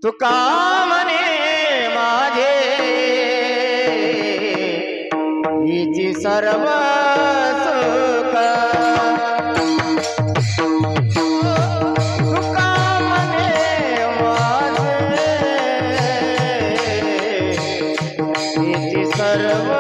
तुका म्हणे माझे हिची सर्व सुख तुका म्हणे माझे हिची सर्व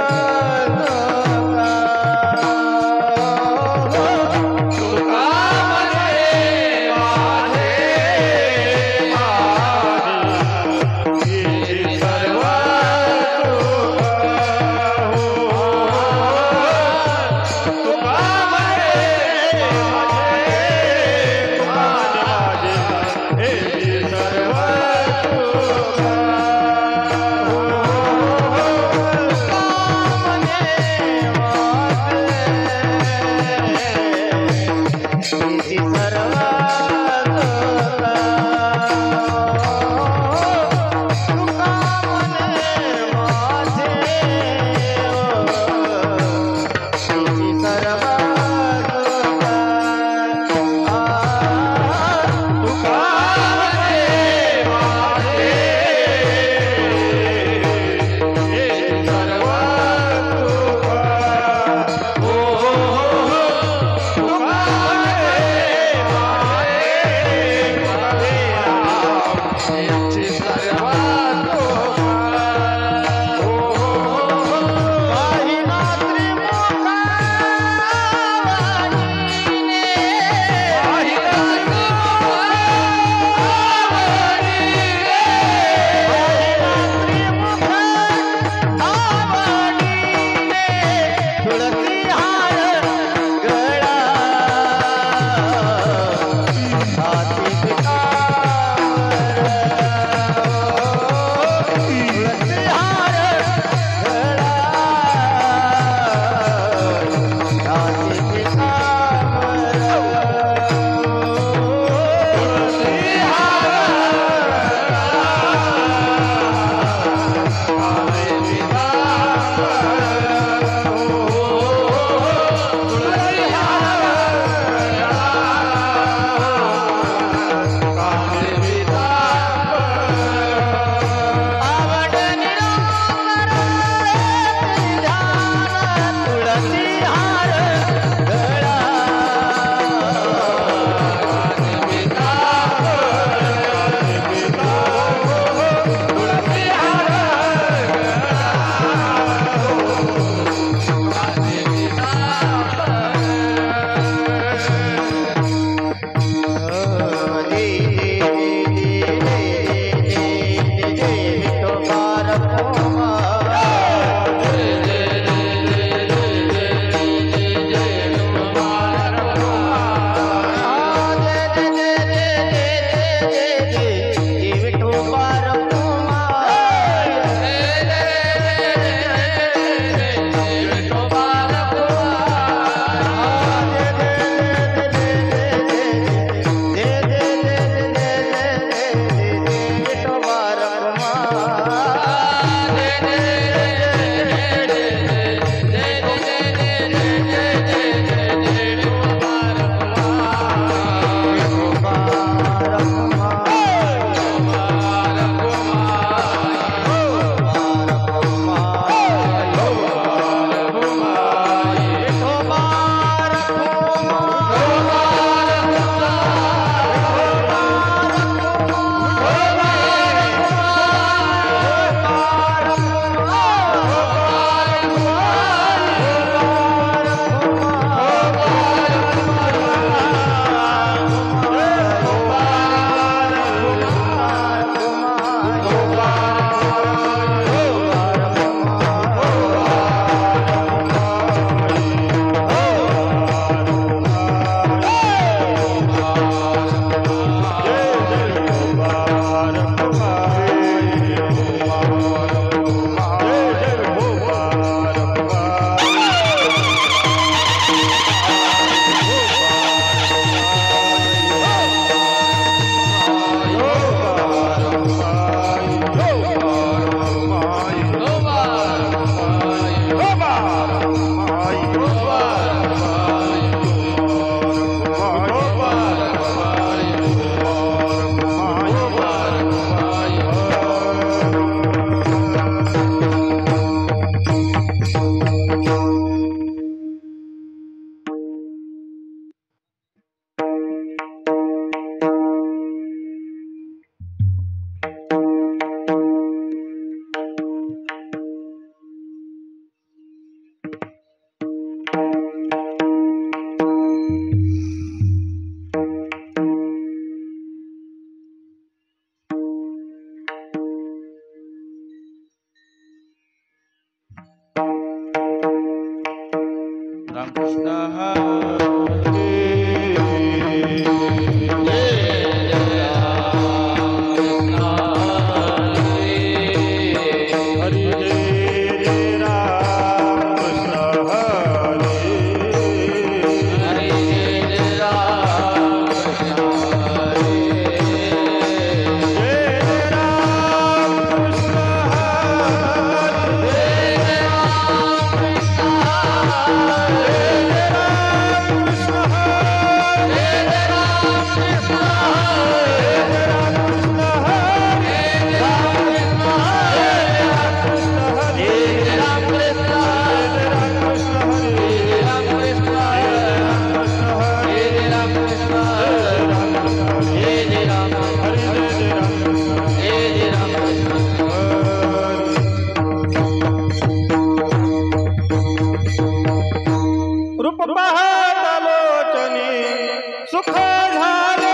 सुख झाले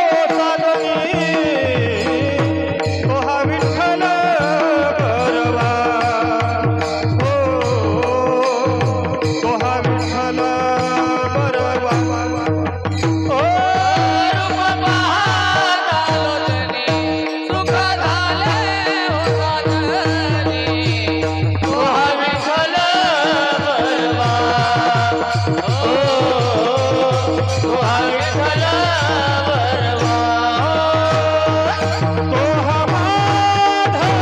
ओ साधनी तो हा विठ्ठल बरवा हो तो हा विठ्ठल बरवा ओ रूप पाहता लोचनी सुख झाले ओ साधनी तो हा विठ्ठल बरवा हो तो हा विठ्ठल बरवा तो हा माधव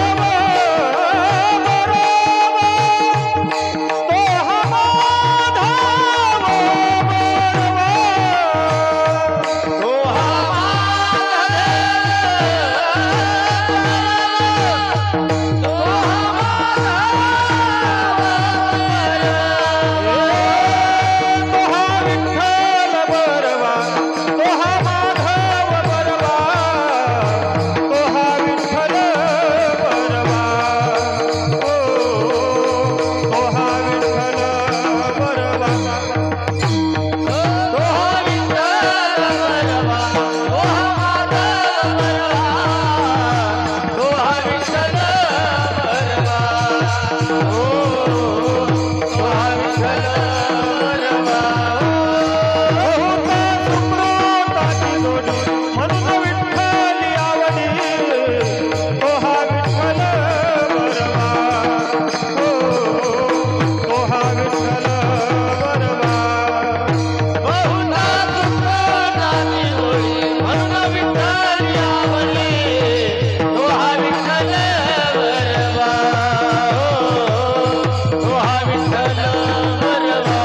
बरवा तो हा माधव बरवा तो हा तो हा विठ्ठल बरवा तो हा माधव बरवा तो हा विठ्ठल बरवा ओ तो हा विठ्ठल बरवा तो हा विठ्ठल बरवा तो हा माधव बरवा तो हा विठ्ठल बरवा ओ तो हा विठ्ठल बरवा होता सुकृताची जोडी म्हणून विठ्ठली आवडी तो हा विठ्ठल बरवा हो तो हा विठ्ठल बरवा बहुधा सुकृताची जोडी म्हणून विठ्ठली आवडी तो हा विठ्ठल बरवा हो तो हा विठ्ठल बरवा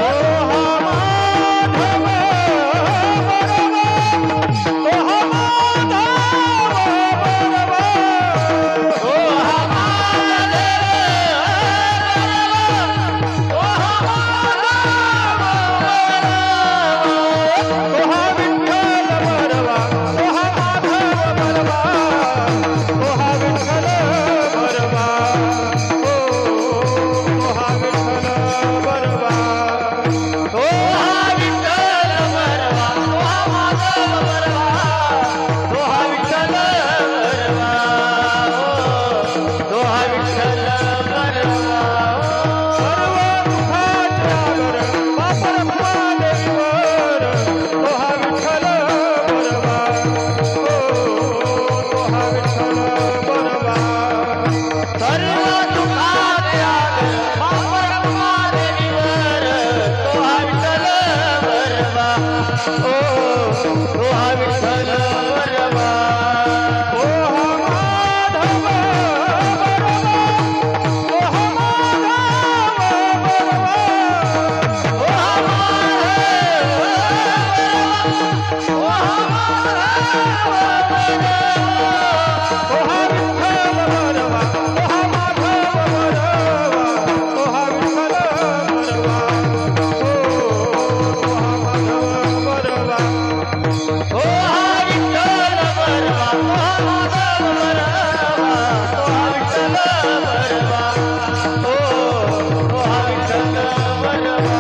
तो हा माधव बरवा तो हा माधव बरवा तो हा माधव बरवा तो हा माधव बरवा तो हा विठ्ठल बरवा तो हा माधव बरवा तो हा विठ्ठल बरवा हो तो हा विठ्ठल बरवा तो हा विठ्ठल बरवा तो हा माधव बरवा तो हा विठ्ठल बरवा तो हा विठ्ठल बरवा सर्व दुःखाच्या गर पापर देवीवर तो हा विठ्ठल बरवा हो तो हा विठ्ठल बरवा सर्व दुःखाच्या गर पापर देवीवर तो हा विठ्ठल बरवा ओ तो हा विठ्ठल बरवा तो हा माधव बरवा तो हा माधव बरवा तो हा माधव बरवा तो हा माधव बरवा तो हा विठ्ठल बरवा तो हा माधव बरवा तो हा विठ्ठल बरवा हो तो हा माधव बरवा हो हा विठ्ठल बरवा तो हा माधव बरवा तो हा विठ्ठल बरवा हो तो हा विठ्ठल बरवा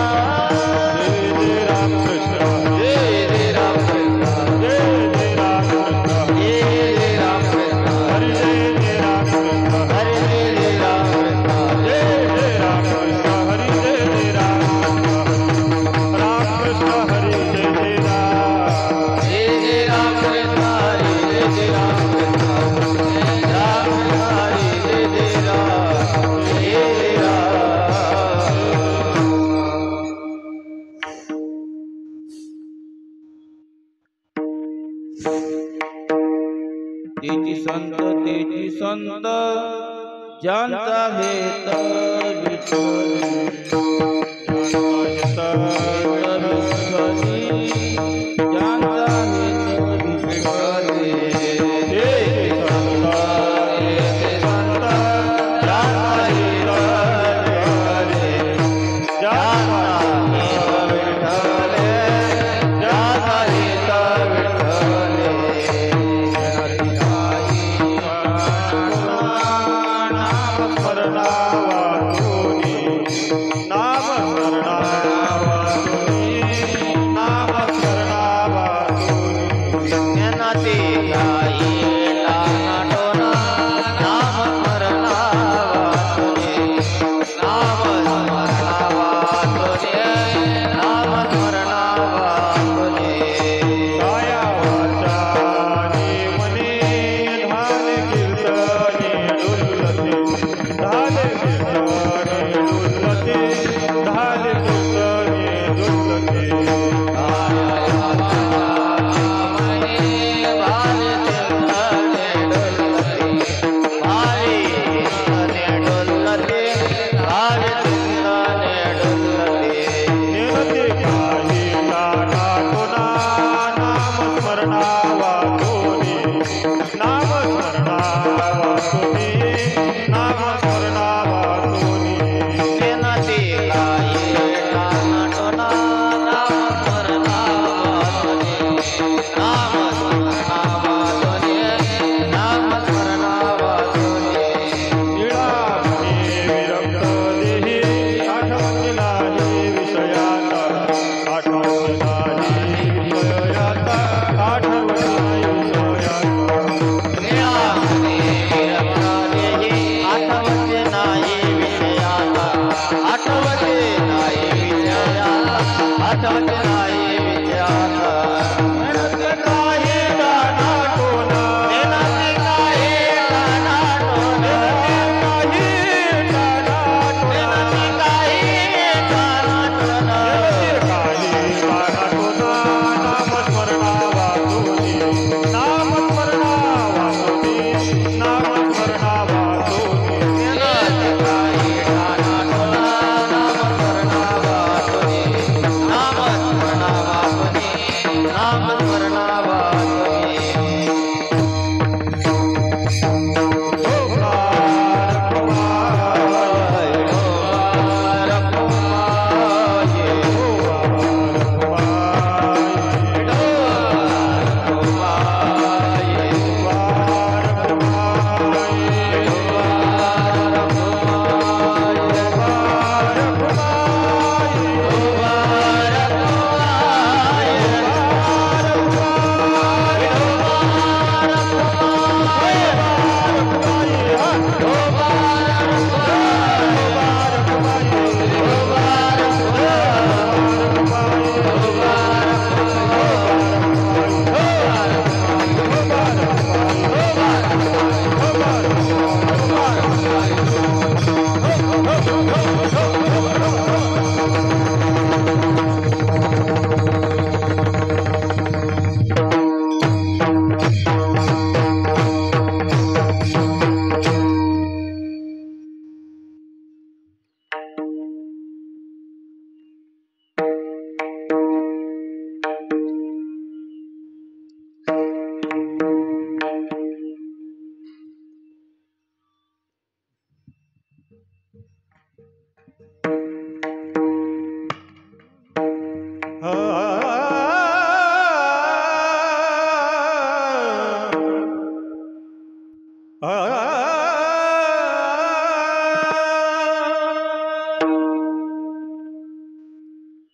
जय रामकृष्ण जय रामकृष्ण जय रामकृष्ण जय रामकृष्ण हरी जय रामकृष्ण हरी जय रामकृष्ण जय रामकृष्ण हरी जय रामकृष्ण रामकृष्ण हरी जय राम जय रामकृष्ण हरी जय रामकृष्ण राम हरी जय राम जय तेची संत ज्यांचा हेत विठ्ठल ज्यांचा हेत विठ्ठल नाम स्मरणावा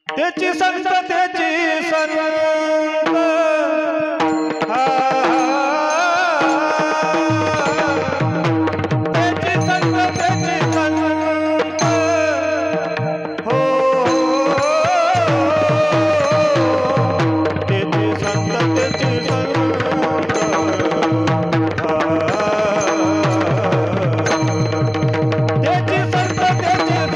त्याची संत त्याची संत त्याची संत त्याची संत हो त्याची संत त्याची संत त्याची संत त्याची संत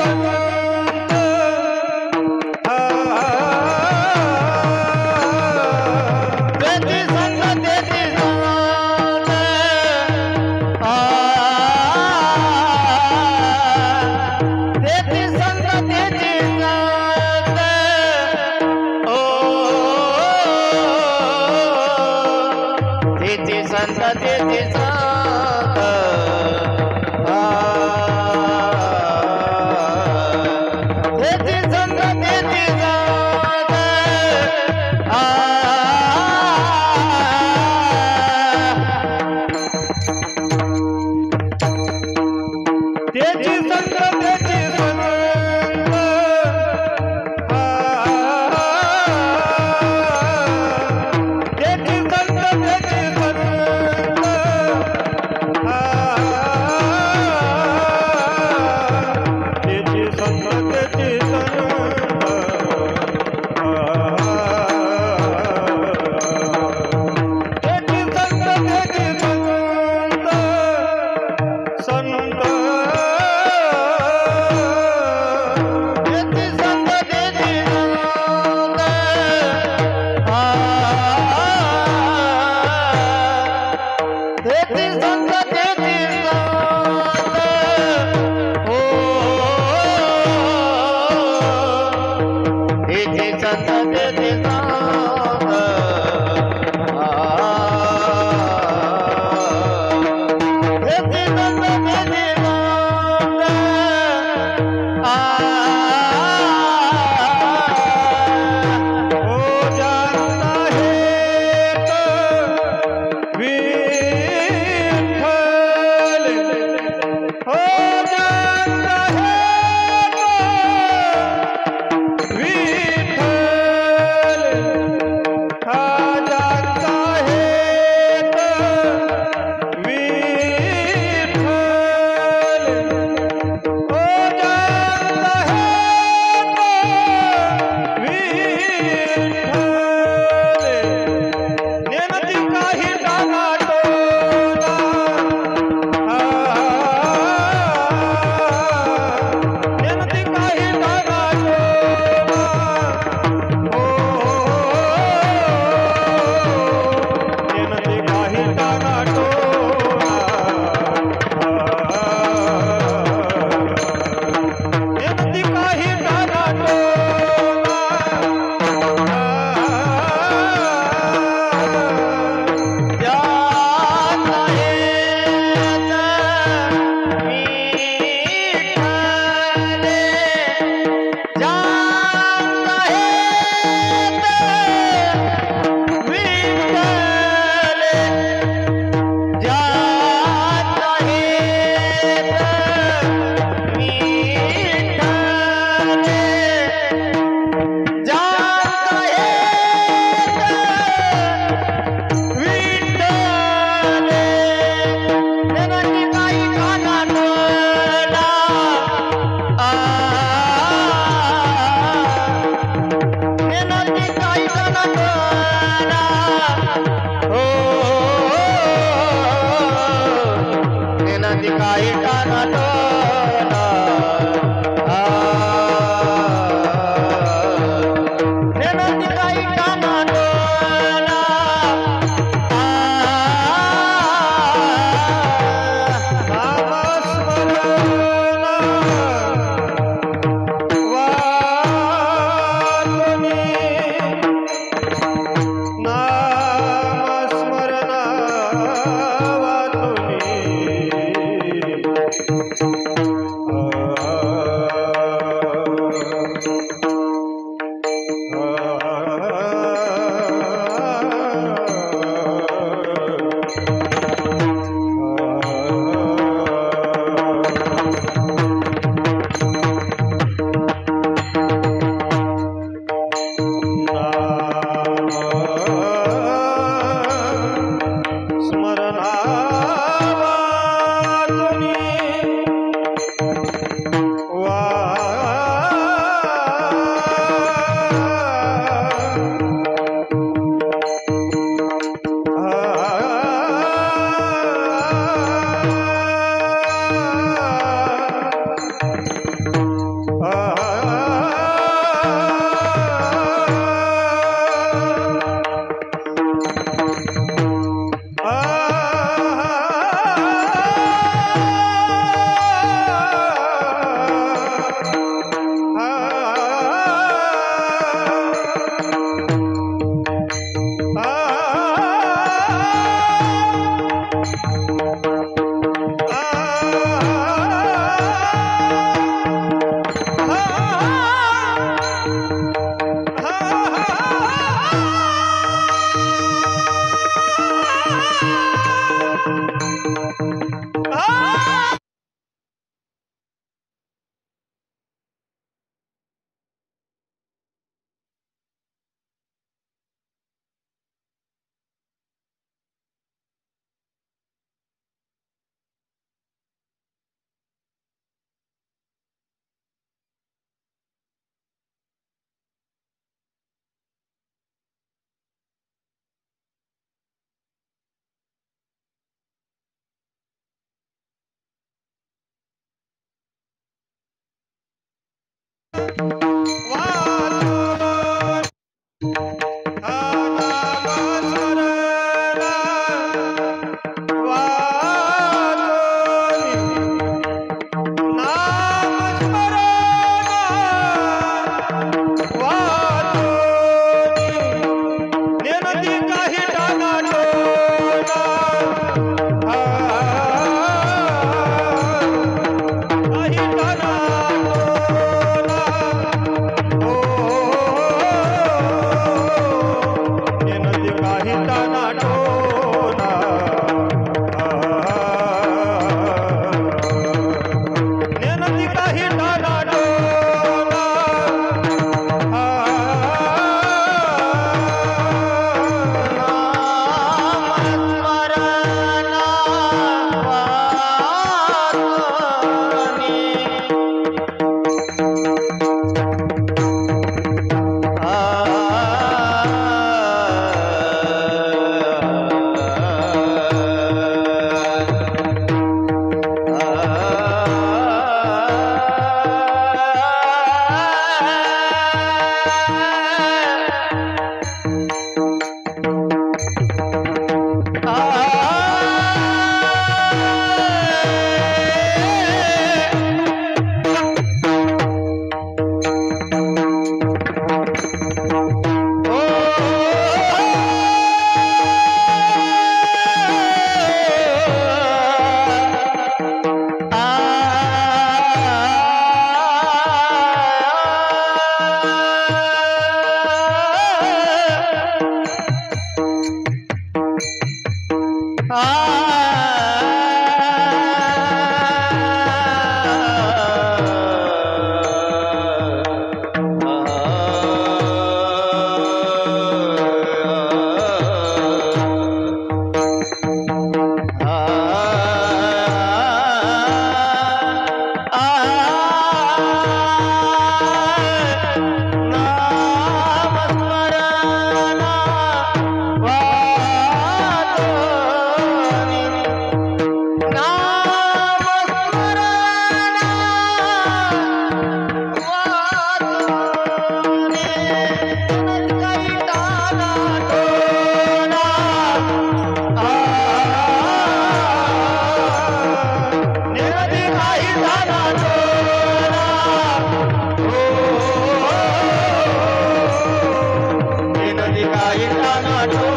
काही टाना टोना मेरची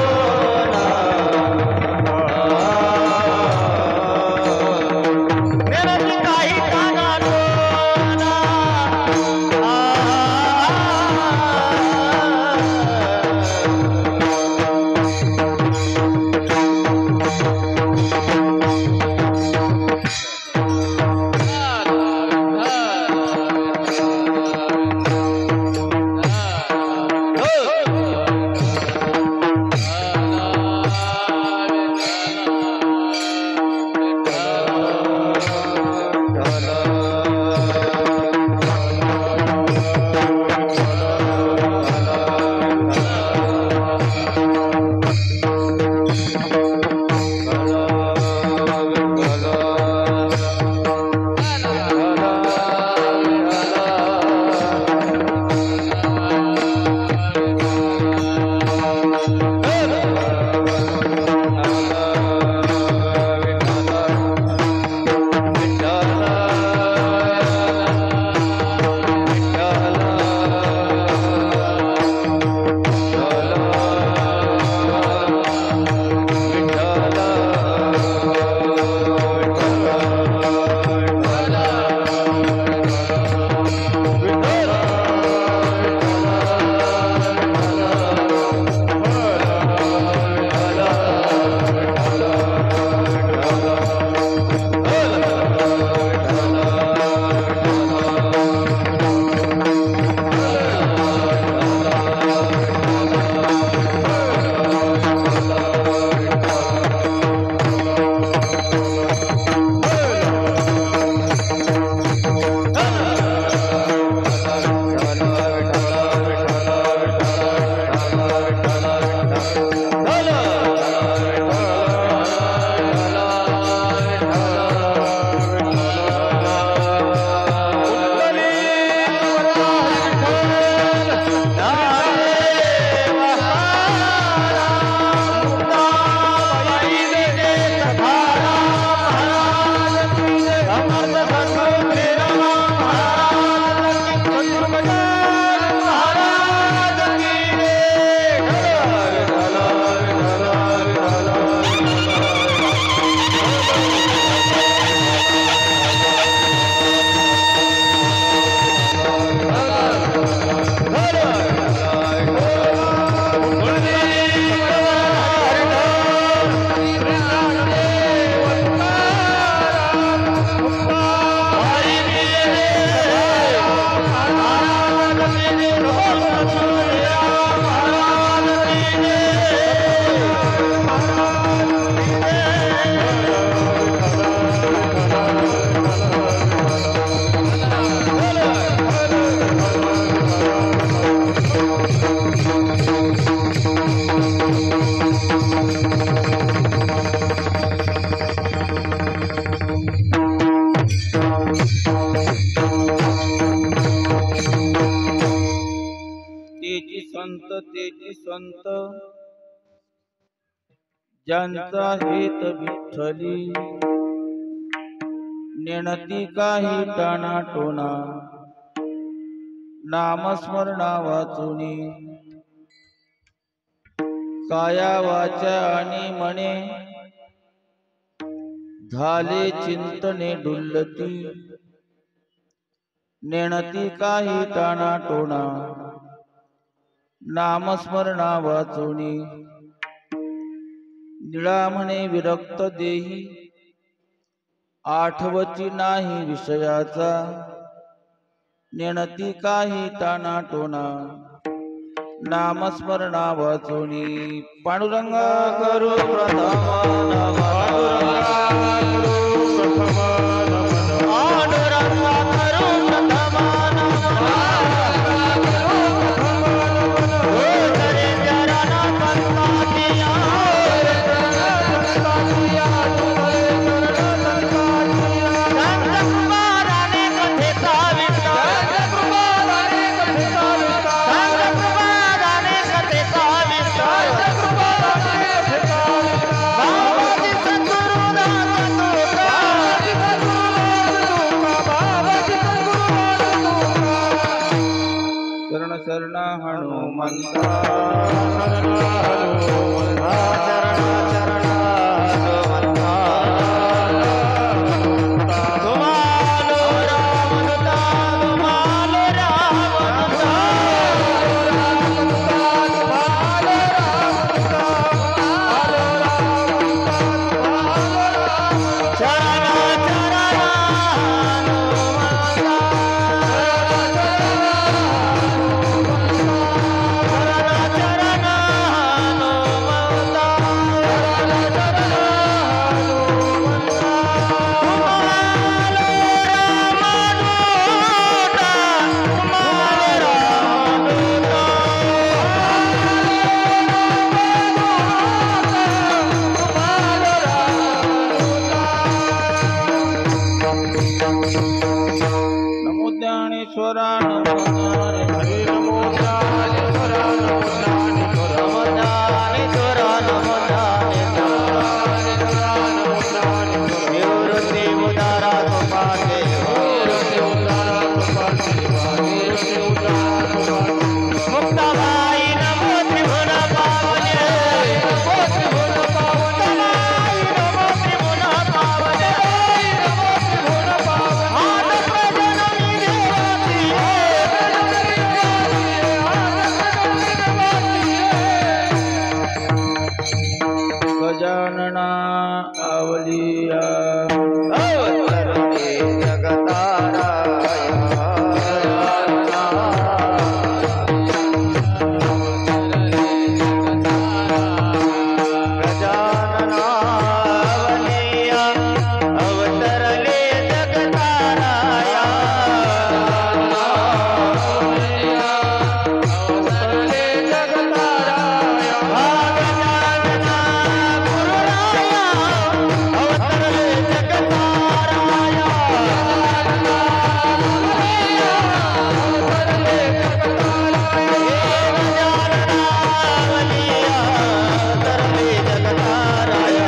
काही टाना टोना तेची संत ज्यांचा हेत विठ्ठली नेणती काही टाणा टोना नामस्मरणा वाचुनी काया वाचा आणि मने झाले चिंतने डुल्लती नेणती काही टाणा टोना नामस्मरणा वाचुनी निळामणे विरक्त देही आठवती नाही विषयाचा नेणती काही टाणा टोना नामस्मरणा वाचुनी पांडुरंगा करू शरण हनुमंता नमो ज्ञानेश्वरा नमो ज्ञानेश्वरा. हरी नमो ज्ञानेश्वरा नमो ज्ञानेश्वरा नमो ज्ञानेश्वरा नमो ज्ञानेश्वरा निवृत्ती उदारा कृपा देवा मुक्ताबाई नमो त्रिभुवन पावने नमो त्रिभुवन पावने नमो त्रिभुवन पावने नमो त्रिभुवन पावने आनंद जननी देवती गजानना आवलिया अवतरते गजाननावलिया अवतरले जगताराया अवतरले जगताराया गजानना गुरुराया अवतरले जगताराया गजाननावलिया अवतरले जगताराया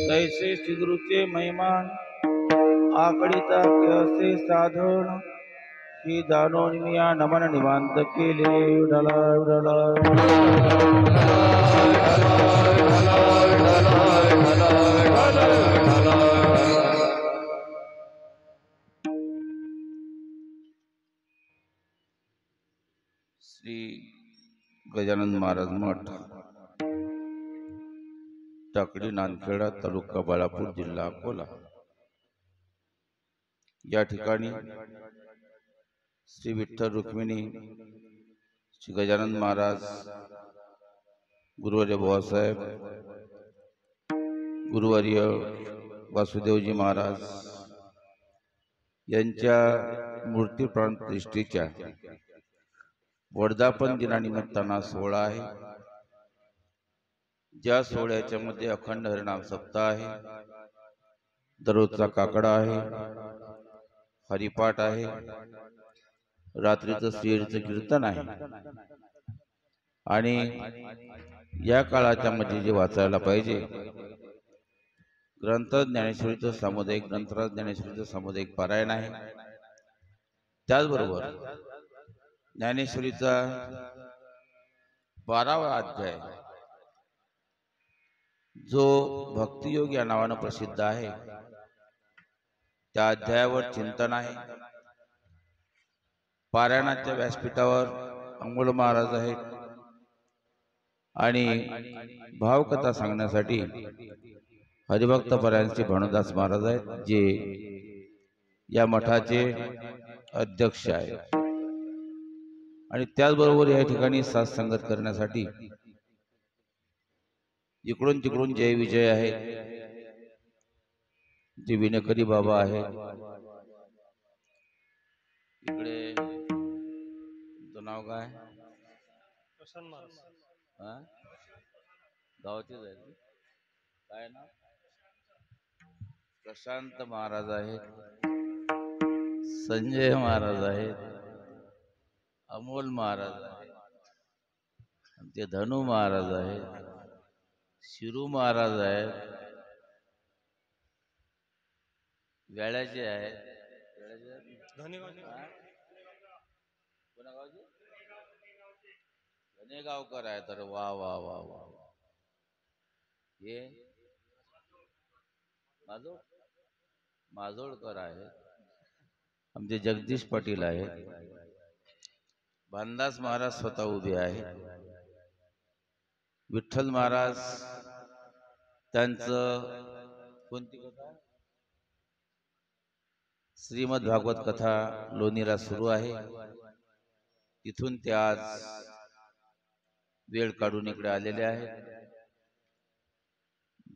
तैसे श्री गुरुचे महिमान आकडिता असे साधन श्री दानोनिया नमन निवांत केले विठला विठला श्री गजानन महाराज मठ टाकडी नांदखेडा तालुका बाळापूर जिल्हा अकोला या ठिकाणी श्री विठ्ठल रुक्मिणी श्री गजानन महाराज गुरुवर्य भाऊसाहेब गुरुवर्य वासुदेवजी महाराज यांच्या मूर्ती प्राण प्रतिष्ठेच्या वर्धापन दिनानिमित्तानं सोहळा आहे. ज्या सोहळ्याच्या मध्ये अखंड हरिनाम सप्ताह आहे, दररोजचा काकडा आहे, हरिपाठ आहे, रात्रीचं श्रीहरीचं कीर्तन आहे. आणि या काळाच्या मध्ये जे वाचायला पाहिजे ग्रंथ ज्ञानेश्वरीचं सामुदायिक ग्रंथराज ज्ञानेश्वरीचं सामुदायिक पारायण आहे. त्याचबरोबर ज्ञानेश्वरीचा 12वा अध्याय जो भक्तियोग या नावानं प्रसिद्ध आहे त्या अध्यायावर चिंतन आहे. पारायणाच्या व्यासपीठावर अंगोल महाराज आहेत आणि भावकथा सांगण्यासाठी हरिभक्त परायणचे भानुदास महाराज आहेत जे या मठाचे अध्यक्ष आहेत. आणि त्याचबरोबर या ठिकाणी साथ संगत करण्यासाठी इकडून तिकडून जय विजय आहे. जे विनकरी बाबा आहेत. इकडे तुमचं नाव काय? हा? गावाचेच आहे ना? काय नाव? प्रशांत महाराज आहेत, संजय महाराज आहेत, अमोल महाराज आहेत, ते धनु महाराज आहेत, शिरू महाराज आहेत, वेळ्याचे आहेत. धनेगावकर आहे. तर वा वा वा वा वा. हे माजोळकर आहेत. आमचे जगदीश पाटील आहेत. भानदास महाराज स्वतः उभे आहेत. विठ्ठल महाराज त्यांचं कोणती कथा? श्रीमद भागवत कथा लोणीला सुरू आहे. तिथून ते आज वेळ काढून इकडे आलेले आहेत.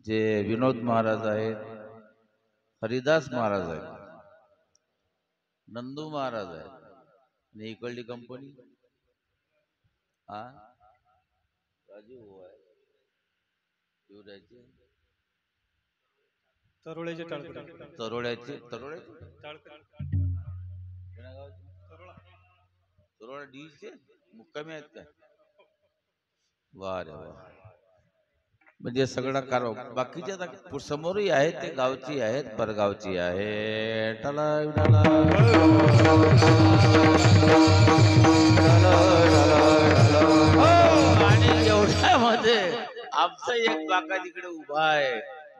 जे विनोद महाराज आहेत, हरिदास महाराज आहेत, नंदू महाराज आहेत, आणि इकडली कंपनी राजू आहे, तरोळ्याचे तरोळा डीचे मुक्कामी आहेत काय? वा रे वा. म्हणजे सगळा कार बाकीच्या समोरही आहेत, ते गावची आहेत, परगावची आहे. आणि एवढ्यामध्ये आमचा एक बाका तिकडे उभा आहे,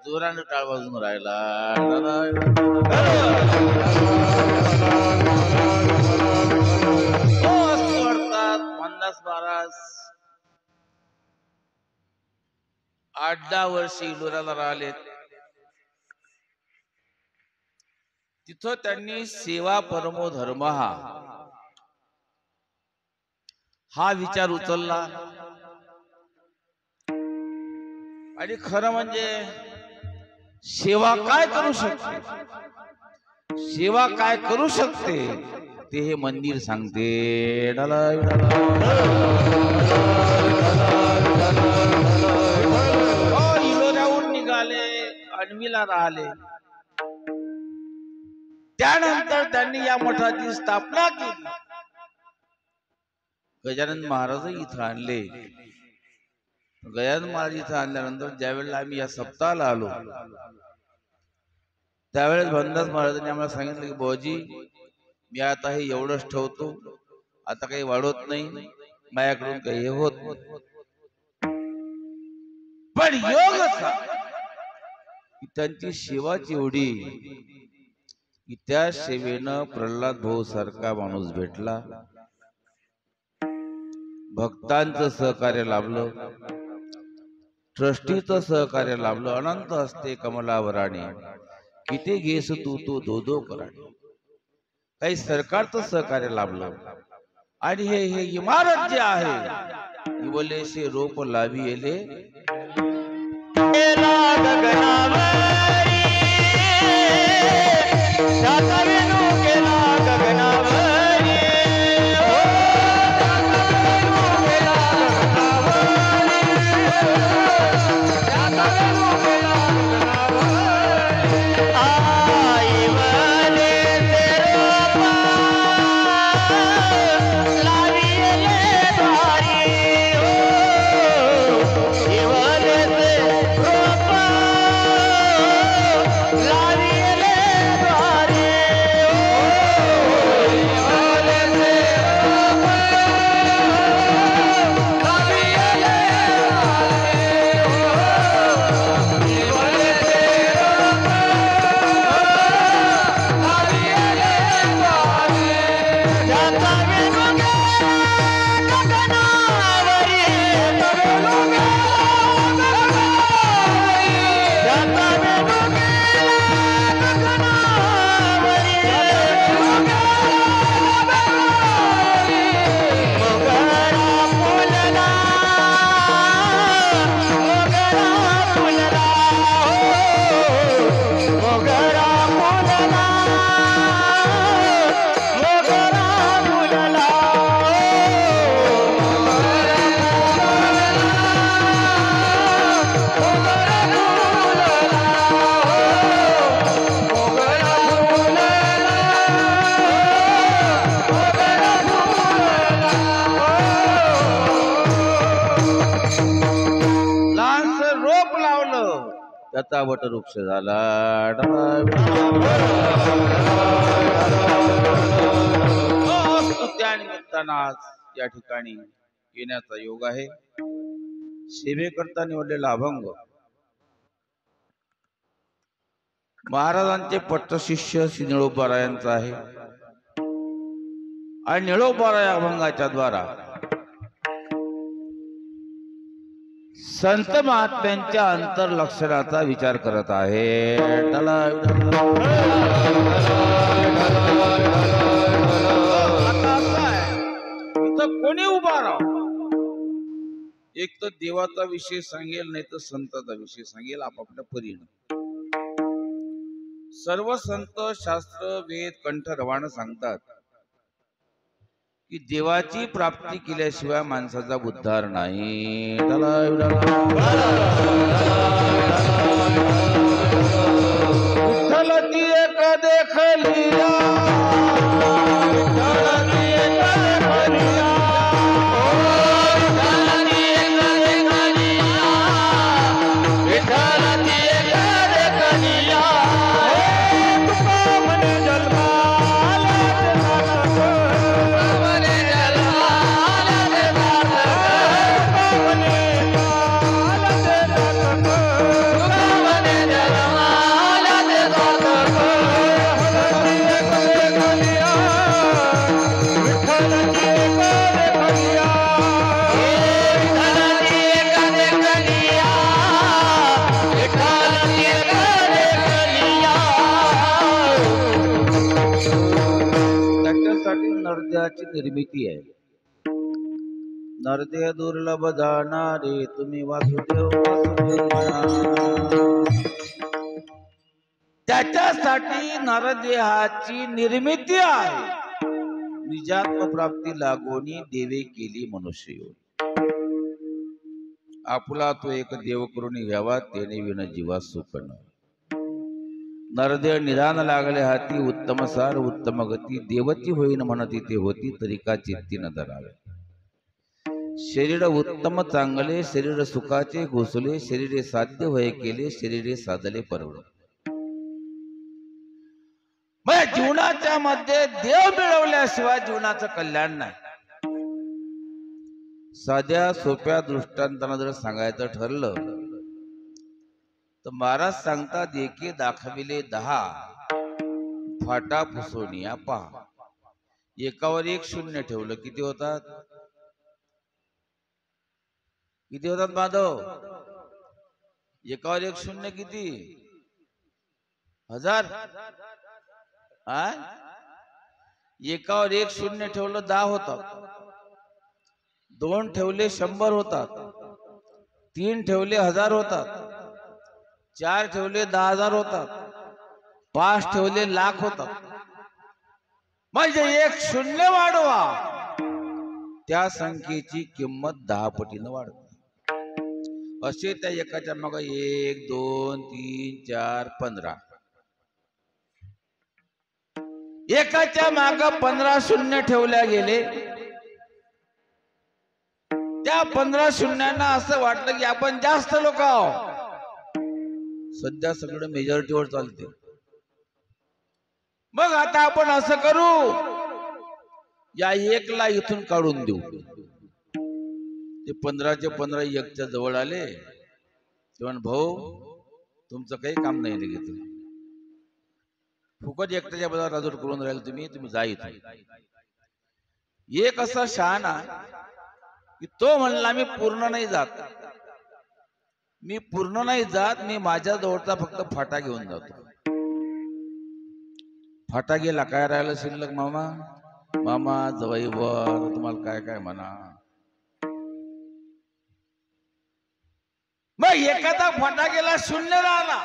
जोरानं टाळ वाजून राहिला. भानदास महाराज 8-10 वर्ष इलोऱ्याला राहिले. तिथं त्यांनी सेवा परमो धर्म हा विचार उचलला. आणि खरं म्हणजे सेवा काय करू शकते, सेवा काय करू शकते ते हे मंदिर सांगते. इलोऱ्याहून निघाले, अणवीला राहिले. त्यानंतर त्यांनी या मठाची स्थापना केली. गजानन महाराज इथं आणले. गजानन महाराज इथं आणल्यानंतर ज्यावेळेला आम्ही या सप्ताहाला आलो, त्यावेळेस भानदास महाराजांनी आम्हाला सांगितलं की भाऊजी, मी आता हे एवढंच ठेवतो, आता काही वाढवत नाही, माझ्याकडून काही हे होत नाही. पण योग असा की त्यांची सेवाची एवढी की त्या सेवेनं प्रल्हाद भाऊ सारखा माणूस भेटला. भक्तांचं सहकार्य लाभलं, ट्रस्टीचं सहकार्य लाभलं. अनंत हस्ते कमलावराने किती घेस तू तो दो कराने. काही सरकारचं सहकार्य लाभलं. आणि हे इमारत जे आहे ही बोले से रोप लावी येले फळाचा वटवृक्ष झाला. त्या निमित्तानं आज या ठिकाणी येण्याचा योग आहे. सेवेकरता निवडलेला अभंग महाराजांचे पट्टशिष्य श्री निळोबाराय यांचा आहे. आणि निळोबाराय अभंगाच्या द्वारा संत महात्म्यांच्या अंतर्लक्षणाचा विचार करत आहे. इथं कोणी उभा राह, एक तर देवाचा विषय सांगेल, नाही तर संताचा विषय सांगेल आपापल्या परीनं. सर्व संत शास्त्र वेद कंठ रवाना सांगतात की देवाची प्राप्ती केल्याशिवाय माणसाचा उद्धार नाही. विठ्ठलाची एक देखलिया, विठ्ठलाची एक देखलिया, विठ्ठलाची एक देखलिया, विठ्ठलाची एक देखलिया. तुका म्हणे जन्माला नरदेहाची निर्मिती आहे. नरदेह दुर्लभ जाणारे तुम्ही वासुदेव म्हणा. त्याच्यासाठी नरदेहाची निर्मिती आहे. निजात्म प्राप्ती लागोनी देवे केली मनुष्य योग. आपला तो एक देव करून घ्यावा, त्याने विन जीवा सुख न. नरदेह निधान लागले हाती, उत्तम सार उत्तम गती. देवती होईन म्हणती ते होती, तरी का चित्ती न धरावे. शरीर उत्तम चांगले, शरीर सुखाचे घुसले. शरीरे साध्य होय केले, शरीरे साधले परवड. मग जीवनाच्या मध्ये देव मिळवल्याशिवाय जीवनाचं कल्याण नाही. साध्या सोप्या दृष्टांतानं जर सांगायचं ठरलं तर महाराज सांगतात, एके दाखविले 10 फाटा पुसोनिया पहा. एकावर एक शून्य ठेवलं किती होतात? किती होतात माधव? एकावर एक शून्य किती? 1000. एकावर एक शून्य ठेवलं 10 होतात. 2 ठेवले 100 होतात. 3 ठेवले 1000 होतात. 4 ठेवले 10,000 होतात. 5 ठेवले लाख होतात. म्हणजे एक शून्य वाढवा, त्या संख्येची किंमत 10 पटीनं वाढते. असे त्या एकाच्या मग 1 2 3 4 15, एकाच्या माग 15 शून्य ठेवल्या गेले. त्या 15 शून्यांना असं वाटलं की आपण जास्त लोक आहोत. सध्या सगळं मेजॉरिटीवर चालते. मग आता आपण असं करू, या 1ला इथून काढून देऊ. ते 15चे 15 1च्या जवळ आले. तेव्हा भाऊ तुमचं काही काम नाही लगेच, फुकट एकट्याच्या बद्दल राजूट करून राहील तुम्ही जा इथून. एक असा शहाणा की तो म्हणला मी पूर्ण नाही जात, मी पूर्ण नाही जात, मी माझ्या जवळचा फक्त फाटा घेऊन जातो. फाटा गेला, काय राहिलं शिल्लक? मामा मामा जवाई वर तुम्हाला काय काय म्हणा. मग एखादा फाटा गेला, शून्य राहिला.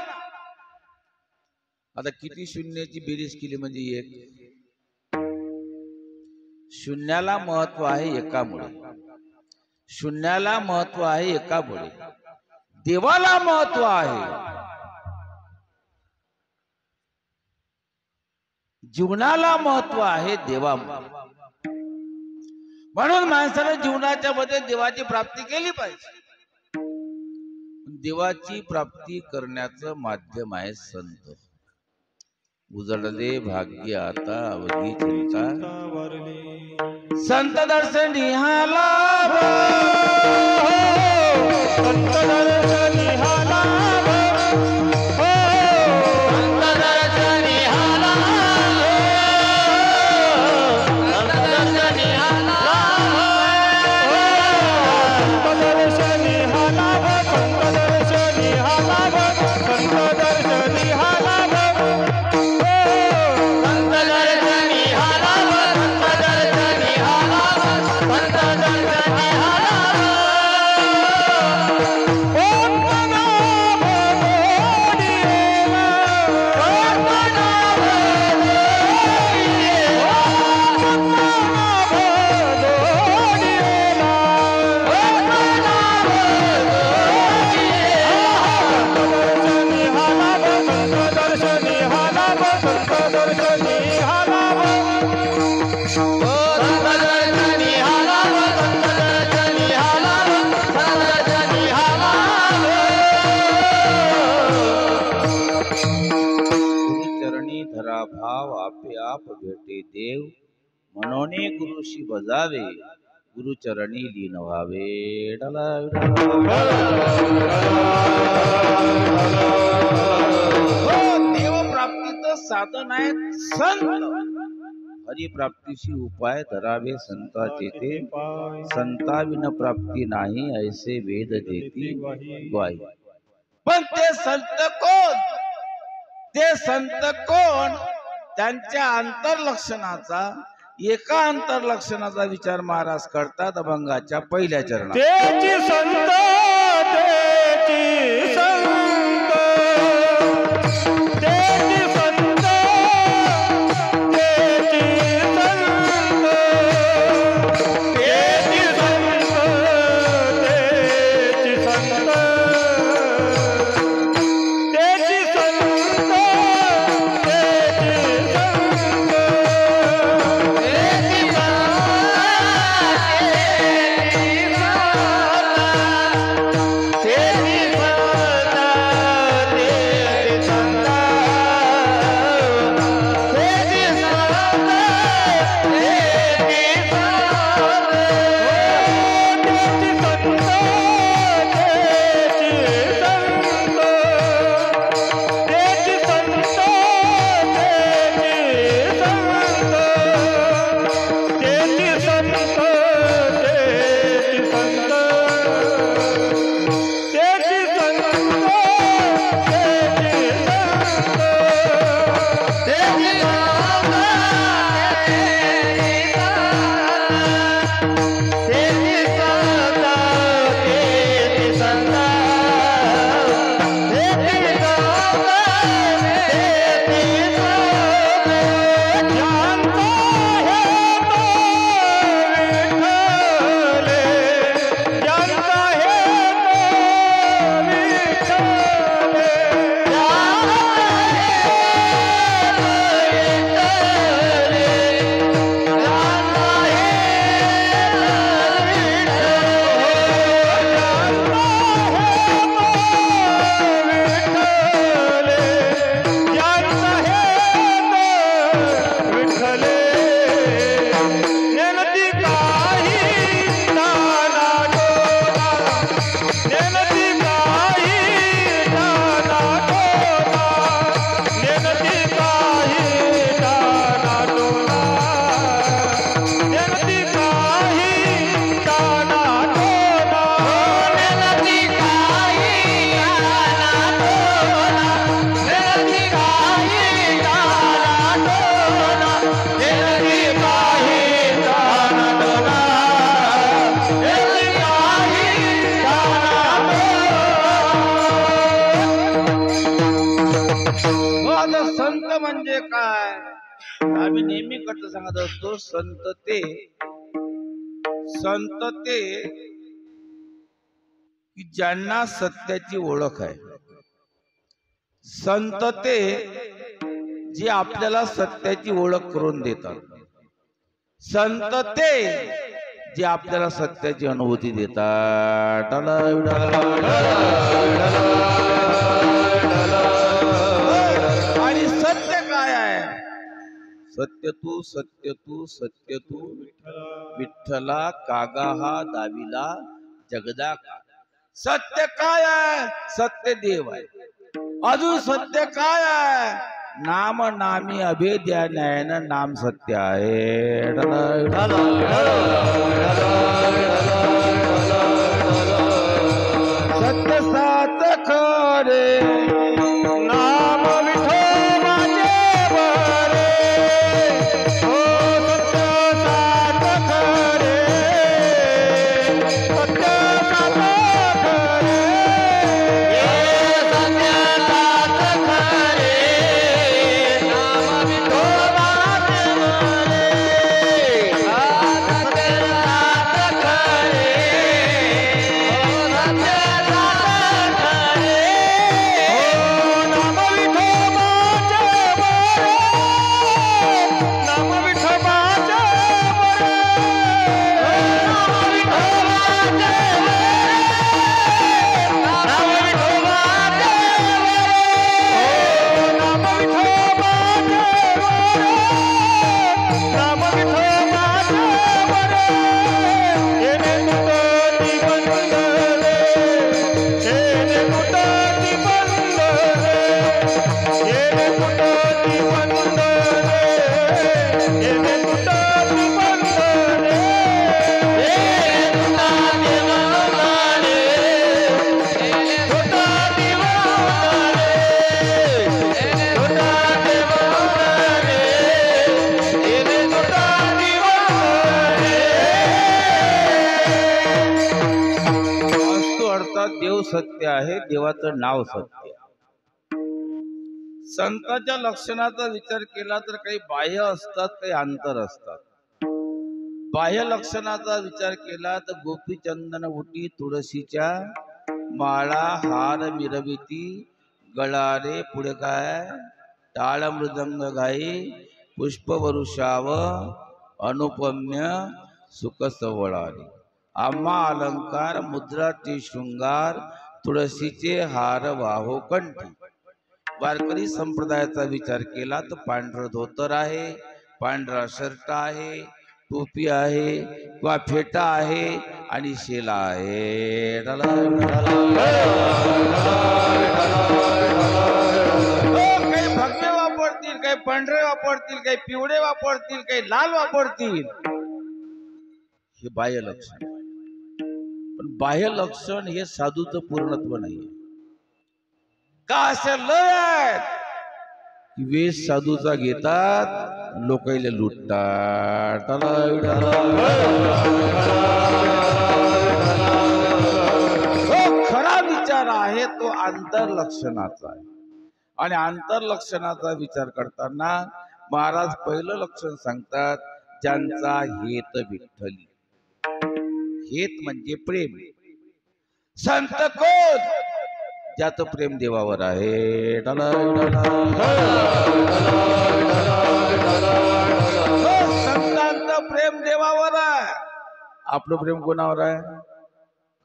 आता किती शून्याची बेरीज केली म्हणजे 1. शून्याला महत्व आहे एकामुळे. शून्याला महत्व आहे एकामुळे. देवाला महत्व आहे, जीवनाला महत्व आहे देवामुळे. म्हणून माणसाने जीवनाच्या मध्ये देवाची प्राप्ती केली पाहिजे. देवाची प्राप्ती करण्याचं माध्यम आहे संत. उजळले भाग्य आता अवघी चिंता, संत दर्शनी हा लाभ, संत दर्शनी हा लाभ, संत दर्शनी हा लाभ, संत दर्शनी हा लाभ, संत दर्शनी हा लाभ, संत दर्शनी हा लाभ, संत दर्शनी हा लाभ, संत दर्शनी हा लाभ, संत दर्शनी हा लाभ, संत दर्शनी हा लाभ. गुरुचरणी धरा भाव आपे आप भेटे देव, मनोने गुरुशी बजावे गुरुचरणी लीन व्हावे. डला देव प्राप्तीचं साधन आहे संत. हरिप्राप्तीशी उपाय धरावे संताचे ते, संताविन प्राप्ती नाही ऐसे वेद देती ग्वाही. पण ते संत कोण? ते संत कोण? त्यांच्या अंतर्लक्षणाचा, एका अंतर्लक्षणाचा विचार महाराज करतात अभंगाच्या पहिल्या चरणात. तेची संत, तेची संत, तेची संत, तेची संत, तेची संत, तेची संत, तेची संत, म्हणजे काय? आम्ही नेहमी करतो सांगत असतो, संत ते की ज्यांना सत्याची ओळख आहे, संत ते जे आपल्याला सत्याची ओळख करून देतात, संत ते जे आपल्याला सत्याची अनुभूती देतात. आणि सत्य काय आहे? सत्य तू सत्य तू सत्य तू विठ्ठला कागा हा दाविला जगदा का. सत्य काय आहे? सत्य देव आहे. अजून सत्य काय आहे? नाम नामी अभेद्या न्यायन नाम सत्य आहे. सत्य सात खरे नाम विठोबाचे बरे, हो सत्य सात खरे, सत्य सात खरे, सत्य सात खरे, नाम विठोबाचे बरे, सत्य सात खरे, सत्य सात खरे, नाम विठोबाचे बरे, नाम विठोबाचे बरे, नाम विठोबाचे बरे, नाम विठोबाचे बरे, येणे तुटती बंधने, येणे तुटती बंधने, येणे तुटती बंधने, येणे तुटती बंधने, वास्तू अर्थात देव सत्य आहे. देवाचं नाव सत्य आहे. संतांच्या लक्षणाचा विचार केला तर काही बाह्य असतात, काही अंतर असतात. बाह्य लक्षणाचा विचार केला तर गोपीचंदन उटी तुळशीच्या माळा हार मिरविती गळारे पुढे काय टाळ मृदंग गाई पुष्पवरुषाव अनुपम्य सुख सवळारी आम्हा अलंकार मुद्राची शृंगार तुळशीचे हार वाहो कंठी. वारकरी संप्रदायाचा विचार केला तर पांढरं धोतर आहे, पांढरा शर्ट आहे, टोपी आहे किंवा फेटा आहे आणि शेला आहे. काही भगवे वापरतील, काही पांढरे वापरतील, काही पिवळे वापरतील, काही लाल वापरतील. हे बाह्य लक्षण. पण बाह्य लक्षण हे साधूचं पूर्णत्व नाही. का असे लय आहेत की वेश साधूचा घेतात, लोकांना लुटतात. जो खरा विचार आहे तो आंतरलक्षणाचा आहे. आणि आंतरलक्षणाचा विचार करताना महाराज पहिलं लक्षण सांगतात, ज्यांचा हेत विठ्ठली. हेत म्हणजे प्रेम. संत कोण? ज्याचं प्रेम देवावर आहे. संतांचं प्रेम देवावर आहे. आपलं प्रेम कोणावर आहे?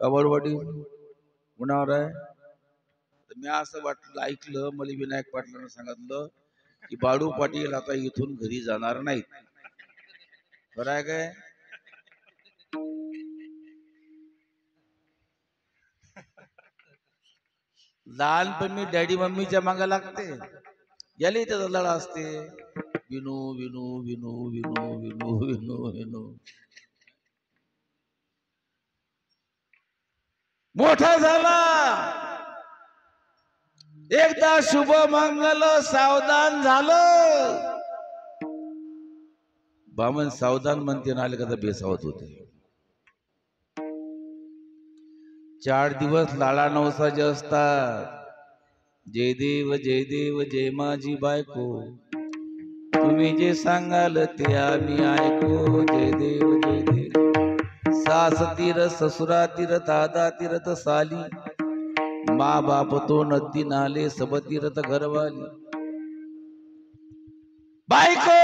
कबडवाडी कोणावर आहे? मी असं वाटलं ऐकलं, मला विनायक पाटलांना सांगितलं की बाळू पाटील आता इथून घरी जाणार नाहीत. खरं आहे काय? लहानपणी डॅडी मम्मीच्या मागे लागते, याला इथे लढा असते. विनू विनू विनू विनू विनू विनू विनू. मोठा झाला एकदा शुभ मंगल सावधान झालं. बामन सावधान म्हणते ना, आले का बेसावत होते. 4 दिवस लाडा नवसाचे असतात. जय देव जय देव जय माझी बायको, तुम्ही जे सांगाल ते आम्ही ऐकू. जय देव जय देव. सास तीर ससुरा तीर दादा तीरथ साली, माँ बाप तो नदी नाले सब तीरथ घरवाली. बायको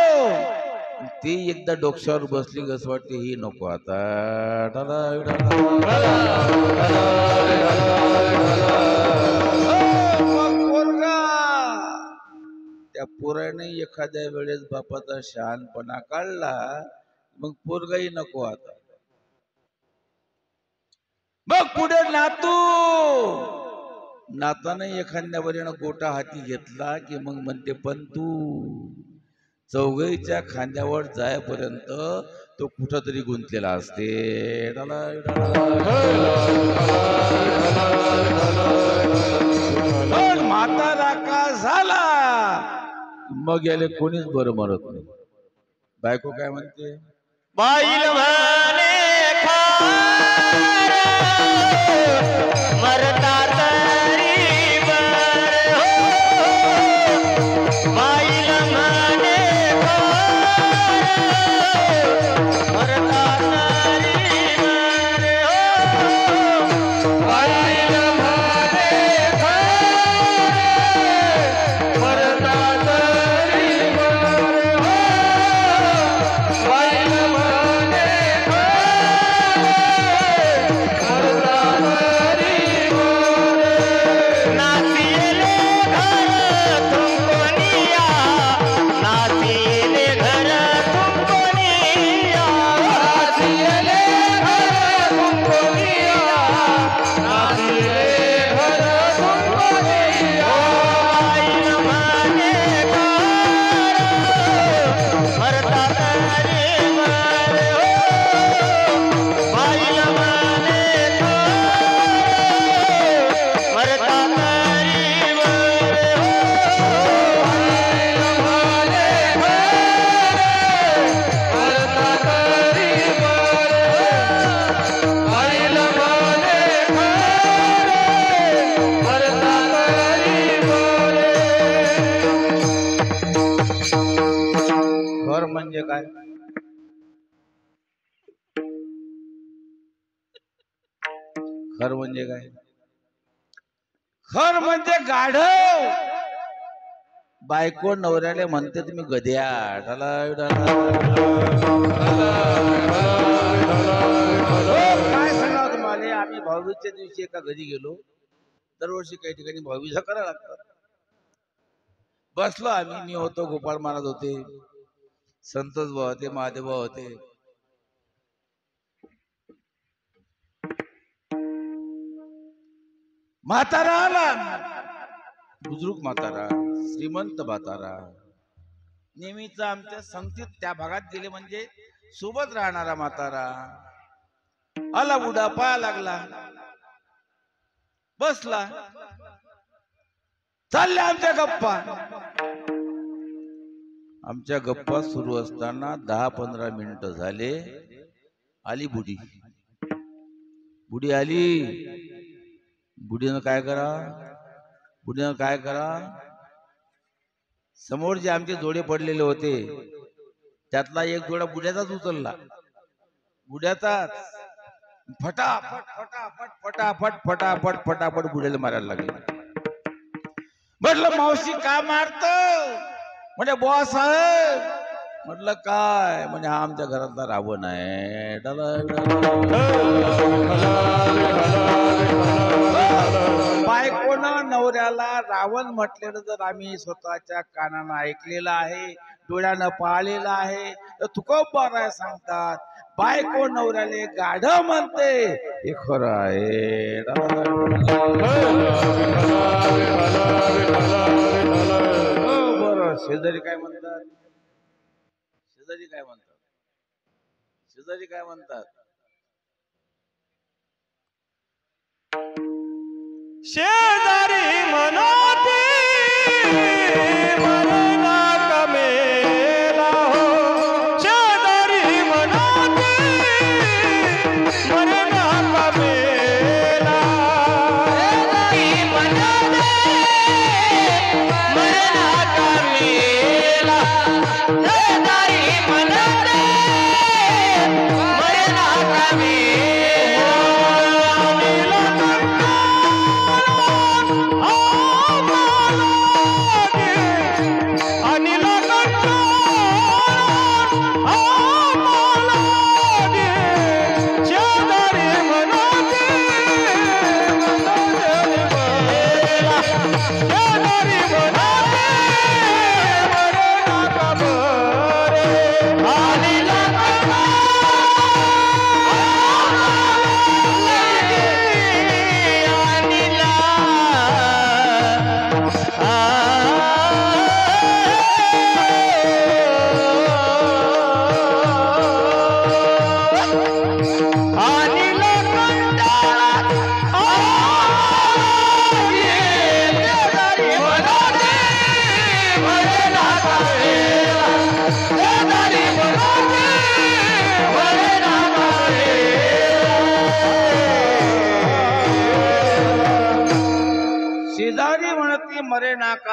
ती एकदा डोक्यावर बसली कसं वाटते ही नको आता पोरगा त्या पोराने एखाद्या वेळेस बापाचा शहाणपणा काढला मग पोरगाही नको आता. मग पुढे नाताने एखाद्या वरीनं गोटा हाती घेतला की मग म्हणते पण तू चौघईच्या खांद्यावर जायपर्यंत तो कुठंतरी गुंतलेला असते. म्हातारा का झाला मग याले कोणीच बरं म्हणत नाही. बायको काय म्हणते बाईल म्हणे मरता तरी बर बाईल म्हणे मरता तरी बर बाईल म्हणे मरता तरी बर बाईल म्हणे म्हणजे काय खर म्हणजे काय खर म्हणजे गाढव. बायको नवऱ्याला म्हणते तुम्ही गध्या काय सांगा तुम्हाला. आम्ही भाऊबीजच्या दिवशी एका घरी गेलो. दरवर्षी काही ठिकाणी भाऊबीजा करायला लागतात. बसलो आम्ही. मी होतो, गोपाळ महाराज होते, संतोष भाऊ होते, महादेव भाऊ होते. म्हातारा आला, बुजुर्ग म्हातारा, श्रीमंत म्हातारा, नेहमीच आमच्या संगतीत त्या भागात गेले म्हणजे सोबत राहणारा म्हातारा आला. बुडा पाया लागला, बसला. चालल्या आमच्या गप्पा. आमच्या गप्पा सुरू असताना 10-15 मिनिटं झाले. आली बुडी. बुडी आली. बुडीनं काय करा, समोर जे आमचे जोडे पडलेले होते त्यातला एक जोडा बुड्याचाच उचलला. बुड्याचाच फटाफट फटाफट फटाफट फटाफट फटाफट बुड्याला मारायला लागले. म्हटलं मावशी का मारत? म्हणजे बॉस साहेब. म्हटलं काय? म्हणजे हा आमच्या घरातला रावण आहे. बायकोनं नवऱ्याला रावण म्हटलेलं जर आम्ही स्वतःच्या कानानं ऐकलेलं आहे, डोळ्यानं पाहिलेलं आहे, तर तुकोबाराय सांगतात बायको नवऱ्याले गाढव म्हणते. हे खरं आहे. बरं, शेजारी काय म्हणतात? शेजारी काय म्हणतात? शेजारी काय म्हणतात? शेजारी मनाती मरना कमेला हो. शेजारी मनाती मरना कमेला. शेजारी मनाते मरना कमेला. शेजारी मनाते मरना कमेला. आणि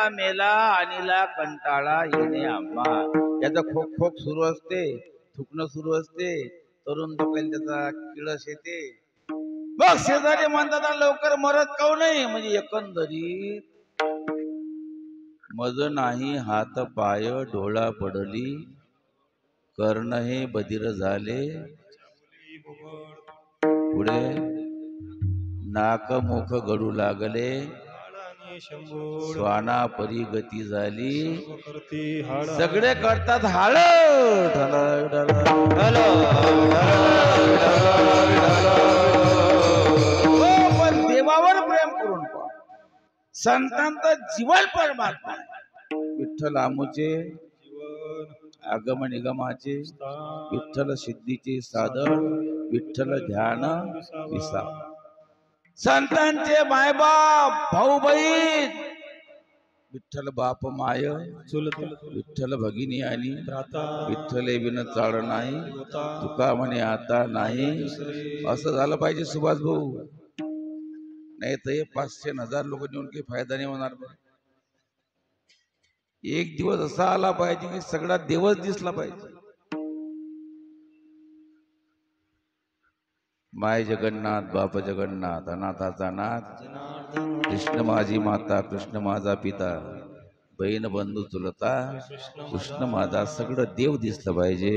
मेला आणीला कंटाळा येणे आम्हा. याचं खोक खोक सुरू असते, थुकणं सुरू असते, तरुण डोक्याला त्याचा किळस येते. मग शेजारी म्हणतात लवकर मरत काऊ नाही. म्हणजे एकंदरीत मज नाही हात पाय डोळा पडली, कर्ण हे बधीर झाले. पुढे नाक मुख गडू लागले, श्वाना परी गती झाली. सगळे करतात हाळ, पण देवावर प्रेम करून पहा. संतांचा जीवन परमात्मा विठ्ठल आमुचे आगम निगमाचे, विठ्ठल सिद्धीचे साधन, विठ्ठल ध्यान विसा. संतांचे मायबाप भाऊ बहीण, विठ्ठल बाप माय विठ्ठल भगिनी आणि विठ्ठल विन चाळ नाही, तुका म्हणे आता नाही. असं झालं पाहिजे सुभाष भाऊ. नाही तर हे 500,000 लोक नेऊन काही फायदा नाही होणार. एक दिवस असा आला पाहिजे की सगळा देवच दिसला पाहिजे. माय जगन्नाथ बाप जगन्नाथ अनाथाचा नाथ, कृष्ण माझी माता कृष्ण माझा पिता, बहीण बंधू चुलता कृष्ण माझा, सगळं देव दिसलं पाहिजे.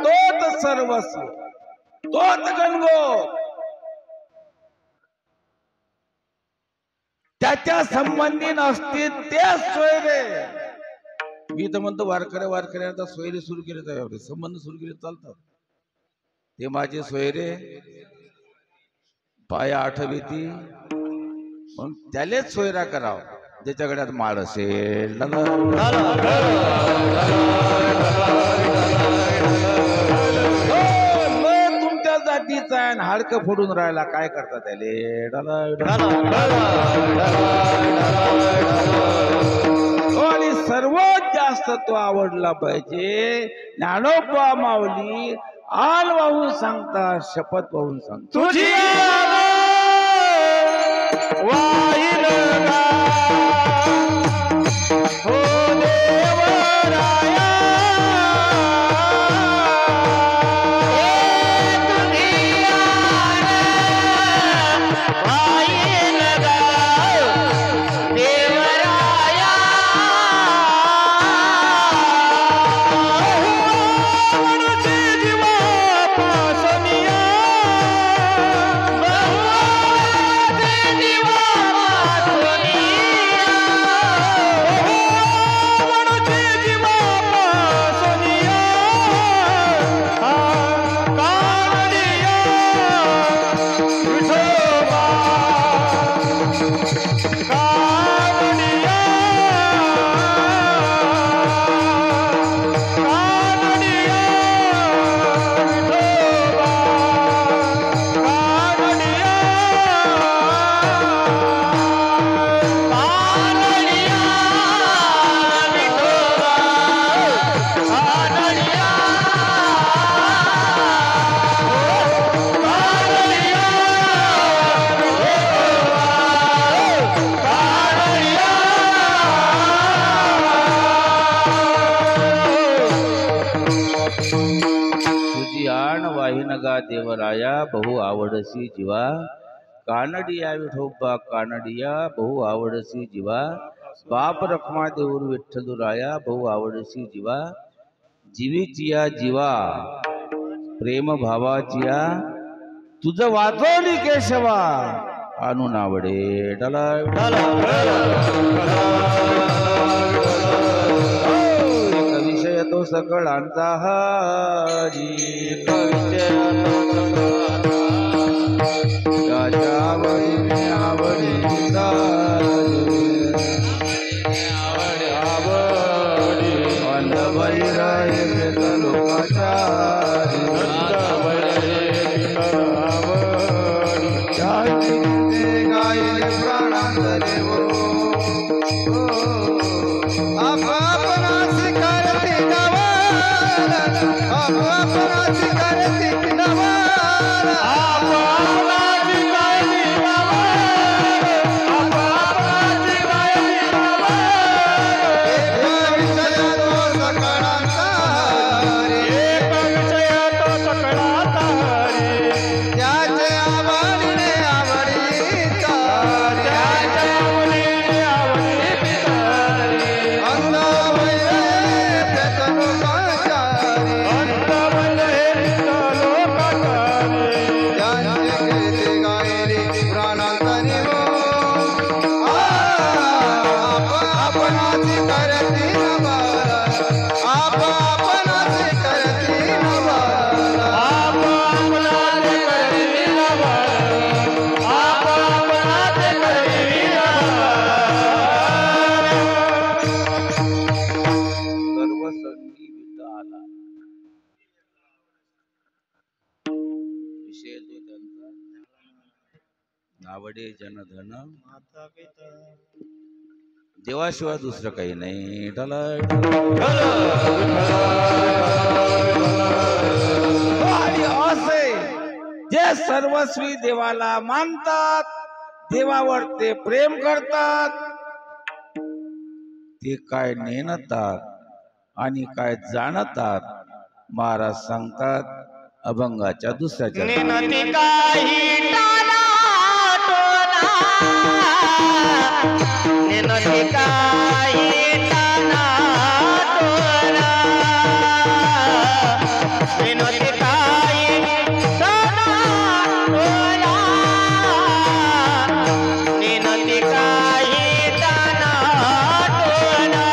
तोच सर्वस्व, तोच गणगो, त्याच्या संबंधी नसतील तेच सोयरे. मी तर म्हणतो वारकऱ्या सोयरे सुरू केले तर संबंध सुरू केले चालतात. ते माझे सोयरे पाया आठवीती, मग त्यालेच सोयरा कराव ज्याच्याकडे माळ असेल. तुमच्या जातीचा आहे, हाडकं फोडून राहिला, काय करता त्याले. आणि सर्वात जास्त तो आवडला पाहिजे. ज्ञानोबा माऊली आल वाहून सांगता, शपथ वाहून सांगता, तुझी वाहिल हो देवराया. देवराया बहु आवडसी जीवा, कानडिया विठोबा कानडिया बहु आवडसी जीवा. बाप रखमा देऊर विठ्ठलुराया बहु आवडसी जीवा. जीवीचिया जीवा प्रेम भावाचिया, तुझ वाचवली केशवा आणून आवडे. एक विषय तो सकळांचा हरी, आप आवडे जनधन माता पिता देवाशिवाय दुसरं काही नाही. आणि असे जे सर्वस्वी देवाला मानतात, देवावर ते प्रेम करतात, ते काय नेणतात आणि काय जाणतात महाराज सांगतात अभंगाच्या दुसऱ्या चरणात. निनती काही टाला टोला निनती काही टाला टोला निनती काही टाला टोला निनती काही टाला टोला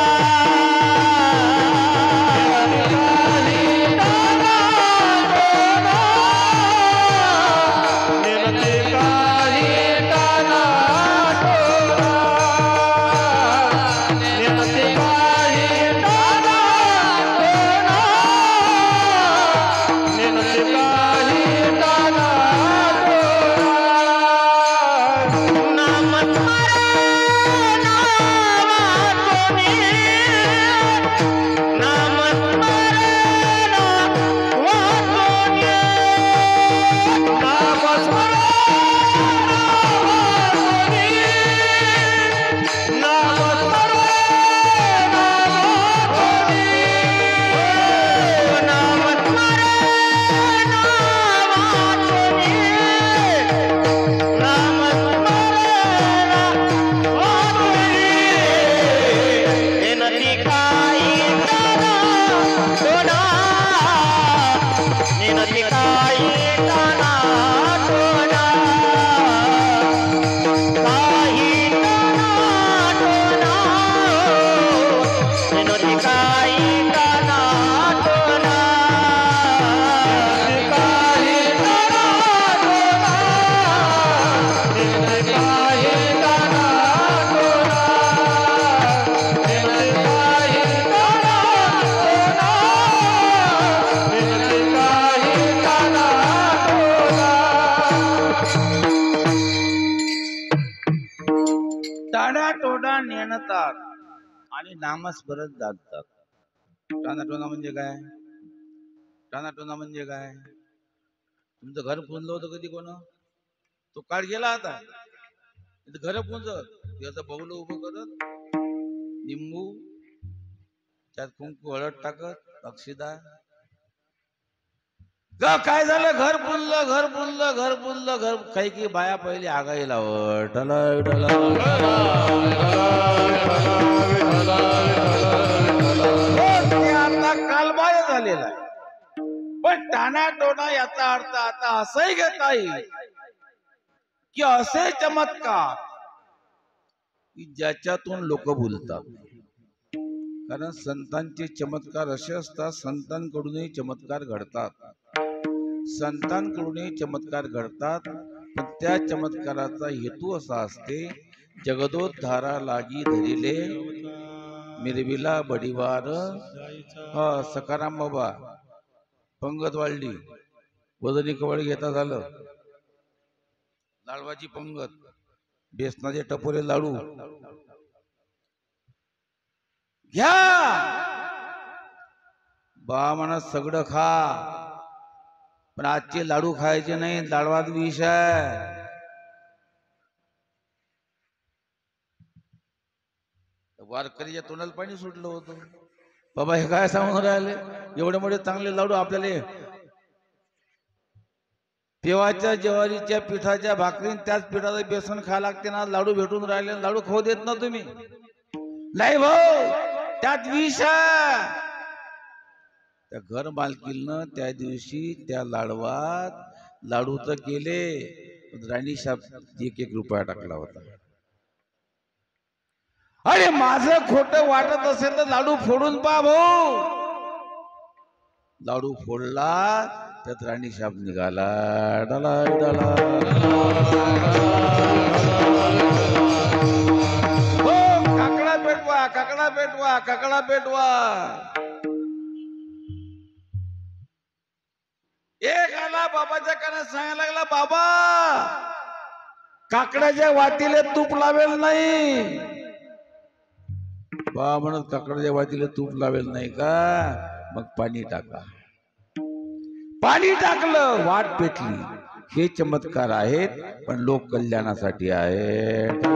टाणाटोणा नेणतात आणि नामस्मरण जाणतात. टाणाटोणा म्हणजे काय? टाणाटोणा म्हणजे काय? तुमचं घर पुंजलं होतं कधी कोण? तो काळ गेला आता. घर पुंजत याचं बहुल उभं करत निंबू त्यात कुंकू हळद टाकत अक्षिदा काय झालं? घर पुंजलं घर पुंजलं घर पुंजलं घर. काही की बाया पहिले आगाई लावत आता कालबाह्य झालेला आहे. पण टाणाटोणा याचा अर्थ आता असंही घेता येईल की असे चमत्कार की ज्याच्यातून लोक बोलतात. कारण संतांचे चमत्कार असे असतात, संतांकडूनही चमत्कार घडतात, संतांकडूनही चमत्कार घडतात. पण त्या चमत्काराचा हेतू असा असते, जगदोद्धारा लागी धरिले मिरविला बडीवार. सकाराम बाबा पंगत वाढली, वजनी कवळ घेता झालं, लाडवाची पंगत, बेसनाचे टपोरे लाडू घ्या बा म्हणा, सगळं खा, पण आजचे लाडू खायचे नाही, लाडवात विष आहे. वारकरीच्या तोंडाला पाणी सुटलं होतं. बाबा हे काय सांगून राहिले? एवढे मोठे चांगले लाडू आपल्याला तेव्हाच्या ज्वारीच्या पिठाच्या भाकरीन त्याच पिठाचं बेसन खा लागते ना. लाडू भेटून राहिले, लाडू खाऊ देत ना तुम्ही? नाही भाऊ, त्यात विष आहे. त्या घर मालकीनं त्या दिवशी त्या लाडवात लाडू तर केले, राणी शाप 1-1 रुपया टाकला होता. अरे माझं खोटं वाटत असेल तर लाडू फोडून पहा भाऊ. लाडू फोडला त्यात राणी शाप निघाला. डला डला काकडा पेटवा, काकडा पेटवा, काकडा पेटवा. एक आला बाबाच्या कानात सांगायला लागला, बाबा काकड्याच्या वाटीला तूप लावेल नाही बा म्हणत, काकड्याच्या वाटीला तूप लावेल नाही का, मग पाणी टाका. पाणी टाकलं, वाट पेटली. हे चमत्कार आहेत, पण लोक कल्याणासाठी आहेत.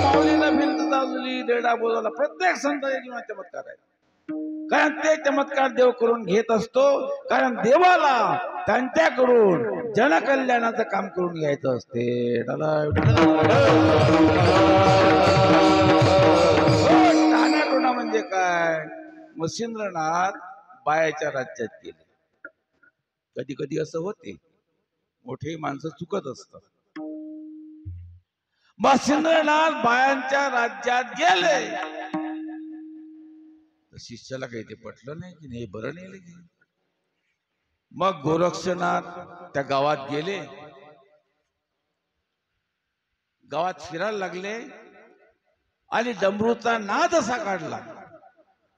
माऊलीला भिंत चालवली, रेडा बोलवला. प्रत्येक संतांच्या जीवनात चमत्कार आहे, कारण ते चमत्कार देव करून घेत असतो. कारण देवाला त्यांच्याकडून जनकल्याणाचं काम करून घ्यायचं असते. टाणाटोणा म्हणजे काय? मच्छिंद्रनाथ बायाच्या राज्यात गेले. कधी कधी असं होते, मोठे माणसं चुकत असतात. मच्छिंद्रनाथ बायांच्या राज्यात गेले. शिष्याला काही ते पटलं नाही की नाही, बरं नाही लगे. मग गोरक्षनाथ त्या गावात गेले. गावात फिरायला लागले आणि डमरूचा नाद असा काढला.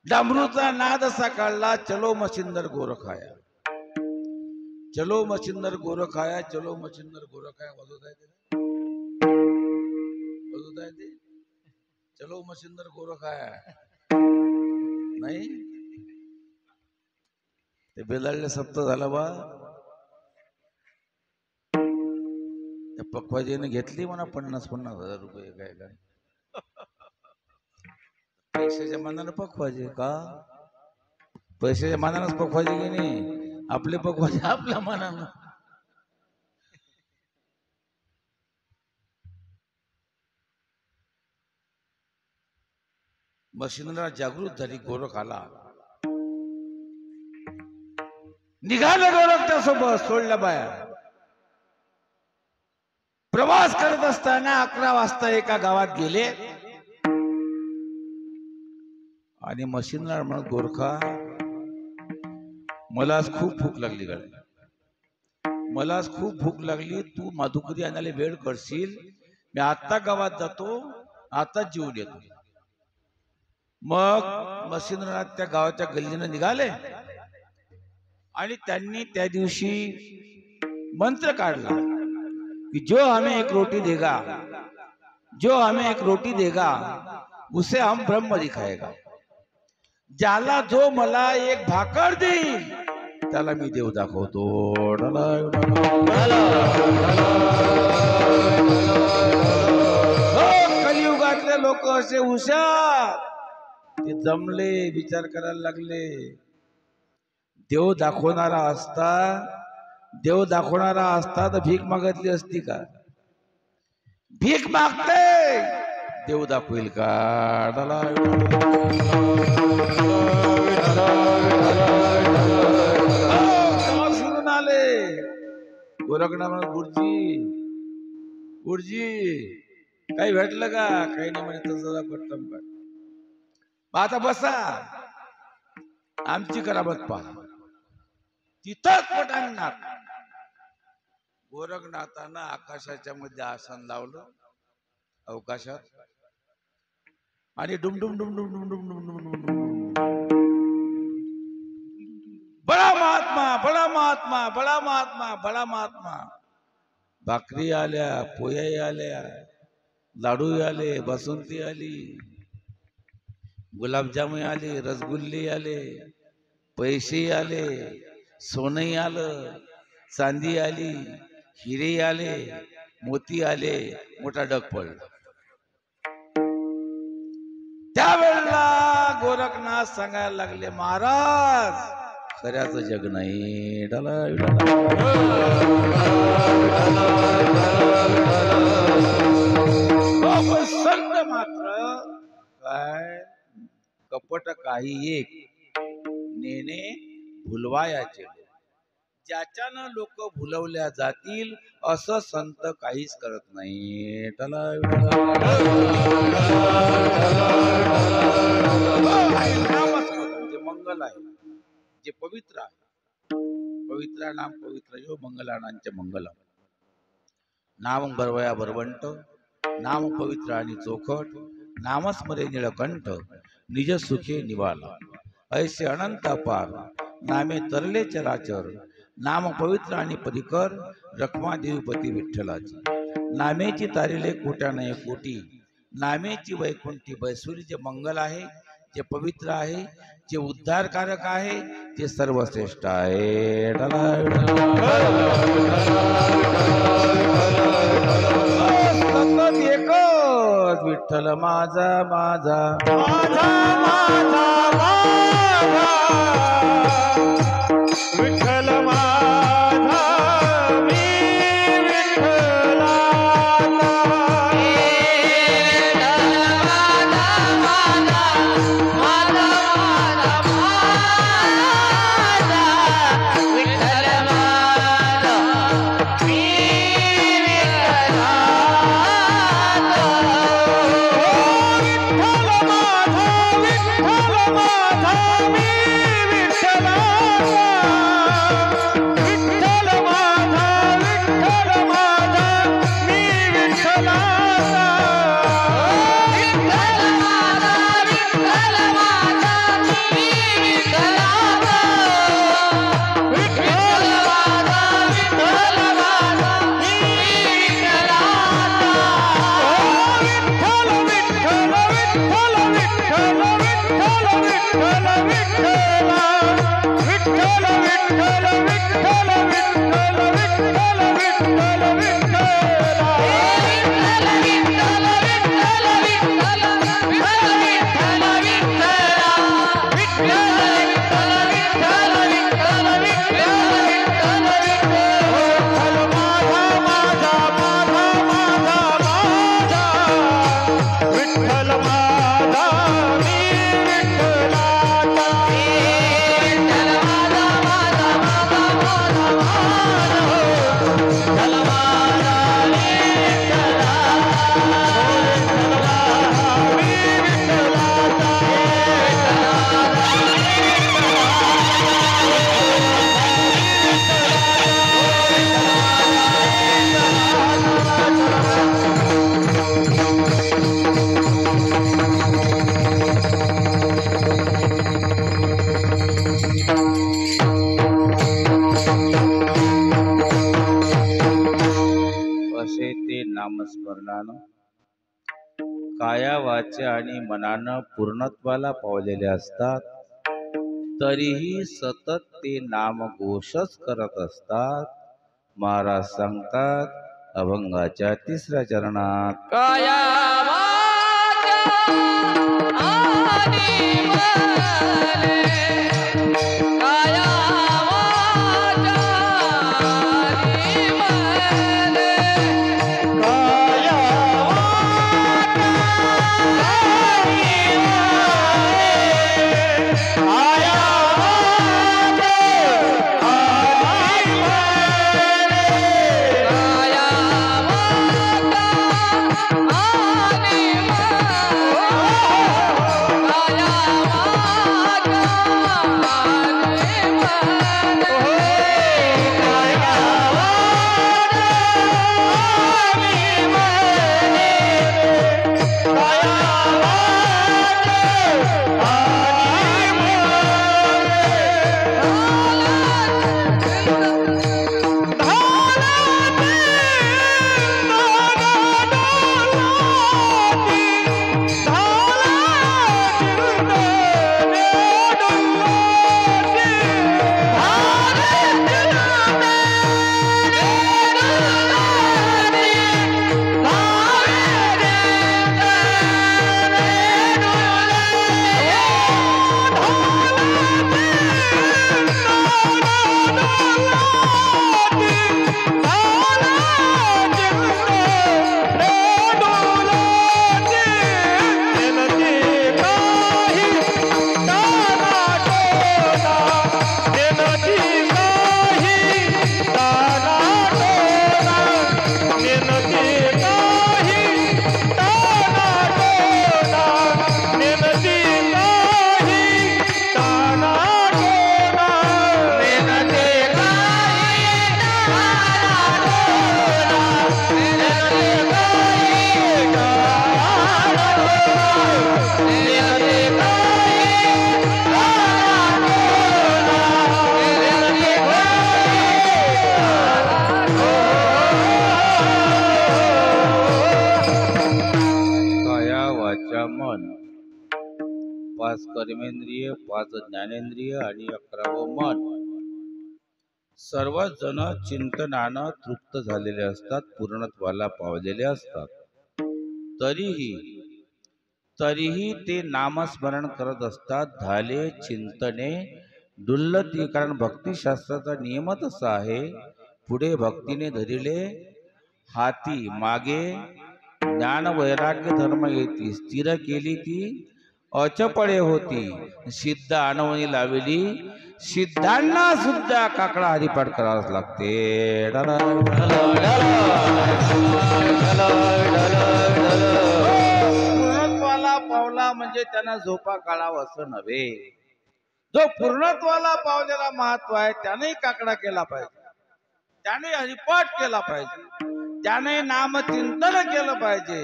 डमरूचा नाद असा काढला, चलो मच्छिंदर गोरखाया, चलो मच्छिंदर गोरखाया, चलो मच्छिंदर गोरखाया. वाजवत आहे ते, चलो मच्छिंदर गोरखाया नाही. ते बेलाडले सप्त झाला बा. त्या पक्वाजीने घेतली म्हणा 50,000 रुपये. काय काय पैशाच्या मानानं पक्वाजी का? पैशाच्या मानानंच पक्वाजी की नाही, आपले पक्वाजी आपल्या मानानं. मच्छिंद्रनाथ जागृत झाली. गोरख आला, निघाले गोरख त्यासोबत. सोडल्या बाया. प्रवास करत असताना 11 वाजता एका गावात गेले आणि मच्छिंद्रनाथ म्हणत, गोरखा मला आज खूप भूक लागली गाडी, मला आज खूप भूक लागली. तू माधुकरी आणायला वेळ करशील? मी आता गावात जातो, आता जेवून येतो. मग मच्छिंद्रनाथ त्या गावाच्या गल्लीनं निघाले आणि त्यांनी त्या दिवशी मंत्र काढला कि जो हमें एक रोटी देगा, जो हमें एक रोटी देगा उसे हम ब्रह्म दिखाएगा. ज्याला जो मला एक भाकर देईल त्याला मी देव दाखवतो. कलियुगातले लोक असे हुशार, ते जमले, विचार करायला लागले. देव दाखवणारा असता तर भीक मागितली असती का? भीक मागते, देव दाखवेल का? फिरून आले. गोरखनाथ, गुरुजी काही भेटलं का? काही नाही म्हणे. तसं पट्टम का? आता बसा, आमची करामत पहा. तिथंच पटांगणात गोरखनाथानं आकाशाच्या मध्ये आसन लावलं, अवकाशात, आणि डुमडुम डुमडुम डुमडुम डुमडुम डुमडुम, बडा महात्मा, बडा महात्मा, बडा महात्मा, बडा महात्मा. भाकरी आल्या, पोयाही आल्या, लाडू आले, बासुंदी आली, गुलाबजामुन आले, रसगुल्ले आले, पैसे आले, सोनही आलं, चांदी आली, हिरे आले, मोती आले, मोठा डग पडला. त्यावेळेला गोरखनाथ सांगायला लागले, महाराज खऱ्याचं जग नाही. संत मात्र काय कपट काही एक नेने भुलवायाचे. ज्याच्यानं लोक भुलवल्या जातील असं संत काहीच करत नाही. जे मंगल आहे, जे पवित्र आहे, पवित्र नाम पवित्र यो मंगलानांचे मंगलम. नाम बरवया बरवंट, नाम पवित्र आणि चोखट, नामस्मरे निळकंठ, निज सुखे निवाला. ऐसे अनंत अपार नामे तरले चराचर, नाम पवित्र आणि परिकर रखमादेवीपती विठ्ठलाची नामेची तारिले कोट्या नाही कोटी नामेची वैकुंठी बैसुरी जे मंगल आहे जे पवित्र आहे जे उद्धारकारक आहे ते सर्वश्रेष्ठ आहे सतत एकच विठ्ठल माझा माझा माझा माझा माझा विठ्ठल माझा मी विठ्ठलाचा नामस्मरणानं काया वाचा आणि मनानं पूर्णत्वाला पावलेले असतात तरीही सतत ते नामघोषच करत असतात. महाराज सांगतात अभंगाच्या 3ऱ्या चरणात काया वाचा आणि मने काया वाचा आणि मने काया काया वाचा 5 कर्मेंद्रिय, 5 ज्ञानेंद्रिय आणि 11वं मन. सर्वच जण चिंतनानं तृप्त झालेले असतात, पूर्णत्वाला पावलेले असतात. तरीही ते नामस्मरण करत असतात. झाले चिंतने डुल्लती, कारण भक्तिशास्त्राचा नियमच असा आहे. पुढे भक्तीने धरिले हाती, मागे ज्ञान वैराग्य धर्म येती. स्थिर केली ती अचपळे होती. सिद्ध आणवणी लावली, सिद्धांना सुद्धा काकडा हरिपाठ करावाच लागते. पूर्णत्वाला पावला म्हणजे त्यांना झोपा काढावं असं नव्हे. जो पूर्णत्वाला पावलेला महत्व आहे त्याने काकडा केला पाहिजे, त्याने हरिपाठ केला पाहिजे, त्याने नामचिंतन केलं पाहिजे,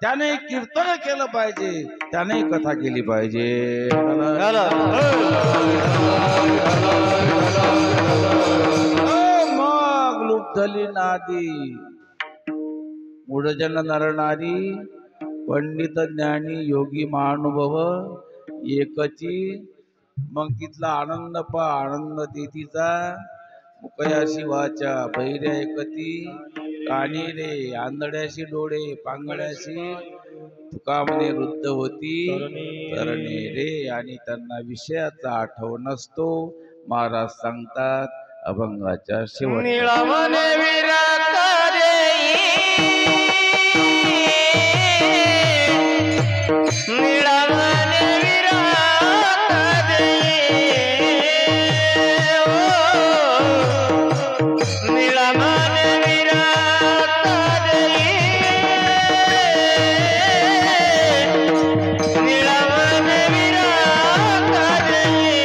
त्याने कीर्तन केलं पाहिजे, त्याने कथा केली पाहिजे. मग लुप्तली नादी मूढजन नरनारी, पंडित ज्ञानी योगी महानुभव एकची. मग तिथला आनंद आनंद तेथीचा. मुकयाशी वाचा बहिऱ्या एकती, कानी रे आंधळ्याशी डोळे, पांगळ्याशी तुका म्हणे वृद्ध होती तरणे रे. आणि त्यांना विषयाचा आठव नसतो. महाराज सांगतात अभंगाच्या शेवट, निळावने विराट देई, निळावने विराट देई, निळावने विराट देई, निळावने विराट देई,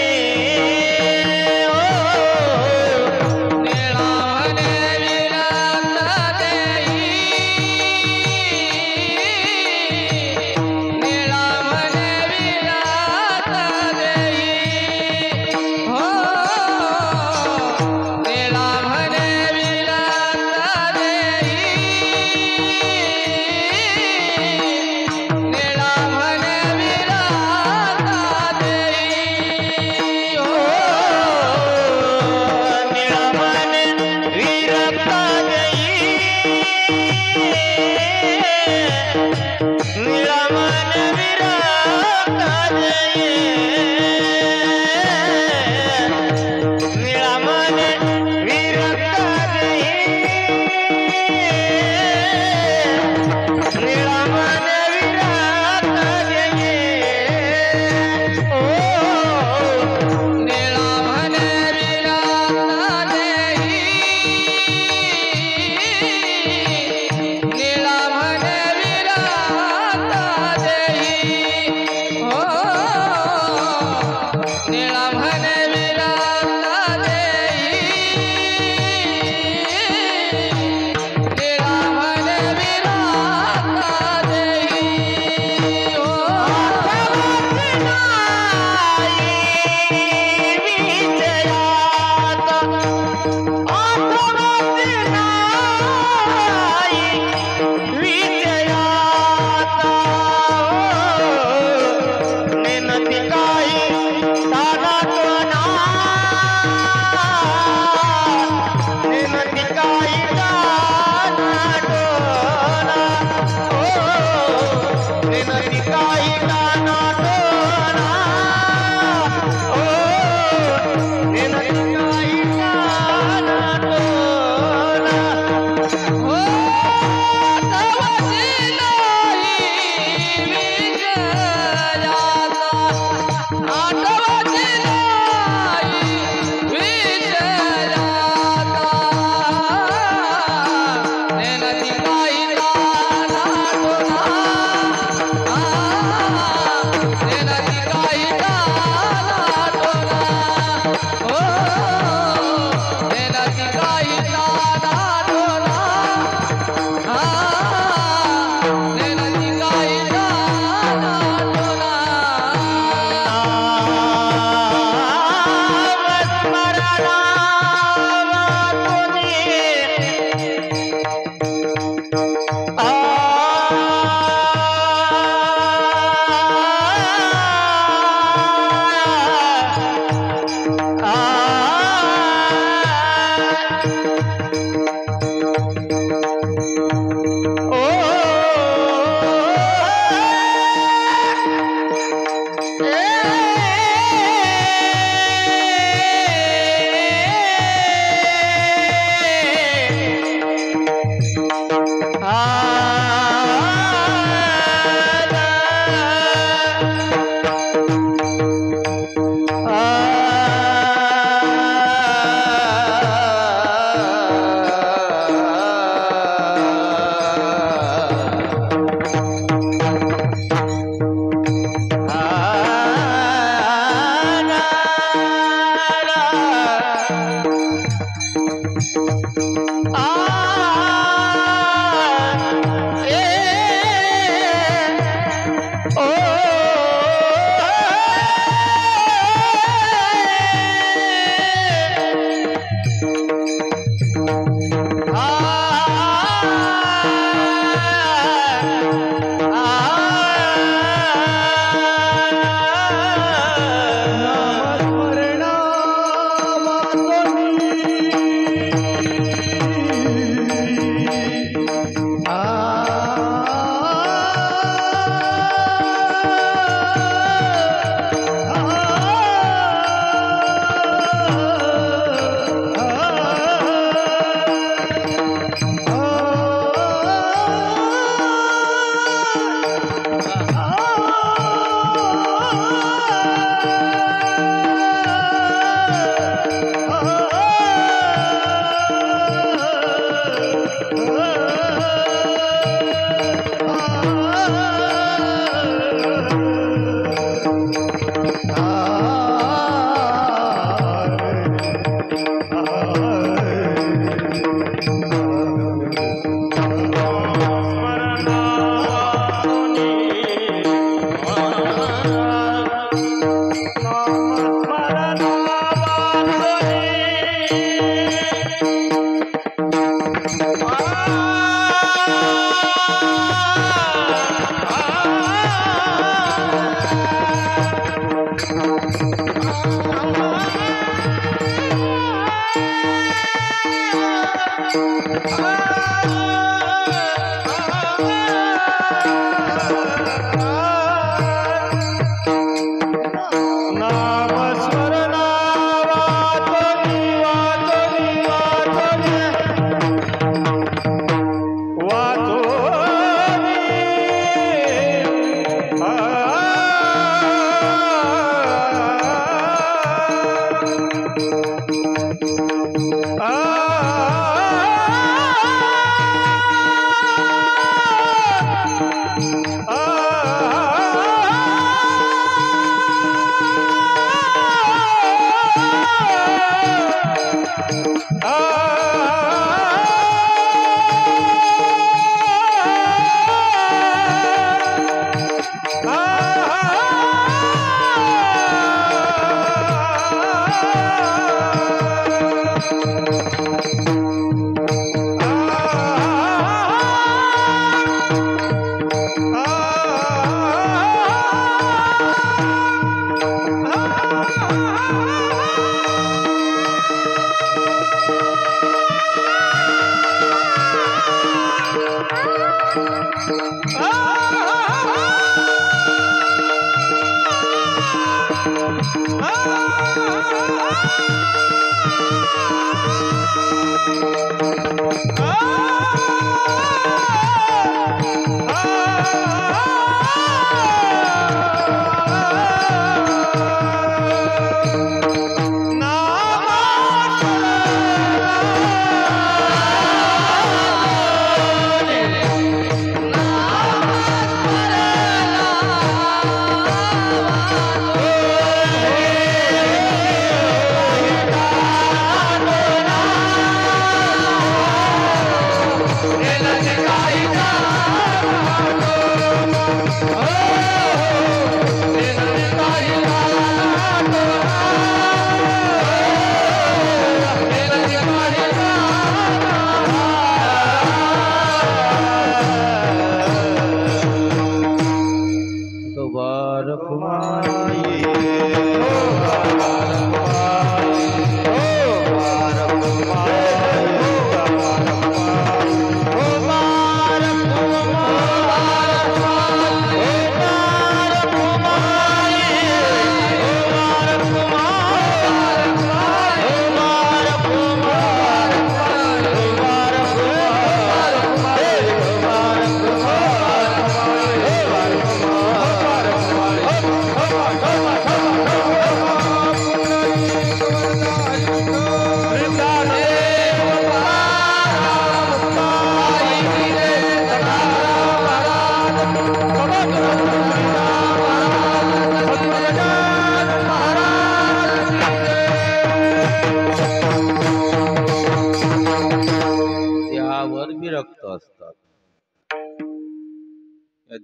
निळावने विराट देई, निळावने विराट देई, हो निळावने विराट देई, निळावने विराट देई, हो निळावने विराट देई, निळावने विराट देई, निळावने विराट देई, निळावने विराट देई, ओ निळावने विराट देई, निळावने विराट देई, ओ निळावने विराट देई, निळावने विराट देई, ओ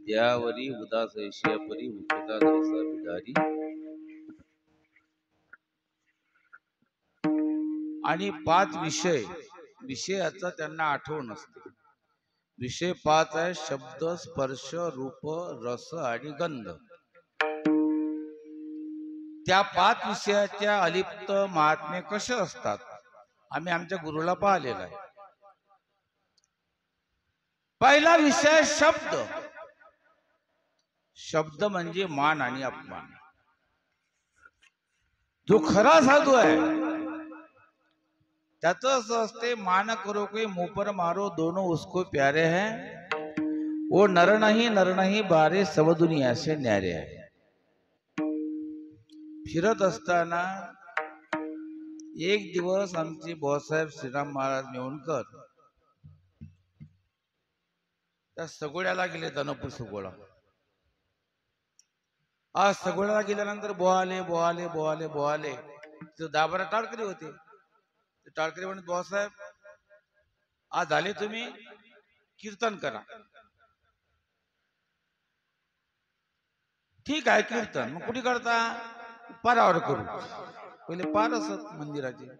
देहावरी उदास ऐशियापरी उचिता जैसा बिदारी आणि 5 विषयाचा त्यांना आठवण नसते. विषय 5 आहे: शब्द, स्पर्श, रूप, रस आणि गंध. त्या 5 विषयाच्या अलिप्त महात्म्य कसे असतात आम्ही आमच्या गुरुला पाहिलेला आहे. पहिला विषय शब्द. शब्द म्हणजे मान आणि अपमान. जो खरा साधू आहे त्याच असं असते, मान करो कोई मुंह पर मारो दोनों उसको प्यारे हैं, वो नर नहीं बारे सब दुनिया से न्यारे है. फिरत असताना एक दिवस आमचे भाऊसाहेब श्रीराम महाराज मेहुणकर त्या सगोड्याला गेले, दानपूर सगोळा. आज सगोड्याला गेल्यानंतर बोहाले बोहाले बोहाले बोहाले तिथं 10-12 टाळकरी होते. ते टाळकरी म्हणत, भाऊसाहेब आज झाले, तुम्ही कीर्तन करा. ठीक आहे कीर्तन. मग कुठे करता? पारावर करू. पहिले पार असत मंदिराचे.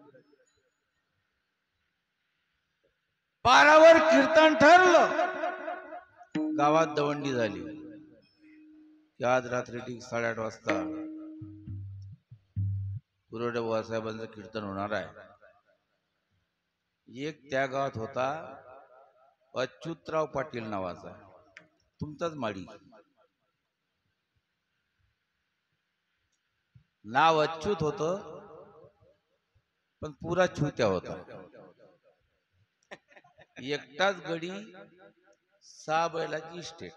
पारावर कीर्तन ठरलं. गावात दवंडी झाली की आज रात्री ठीक 8:30 वाजता कुरोडे बाबासाहेबांचं कीर्तन होणार आहे. एक त्या गावात होता अच्युतराव पाटील नावाचा, तुमचाच माडी. नाव अच्युत होत पण पुरा छुत्या होता. एकटाच गडी, 6 बैलाची इस्टेट.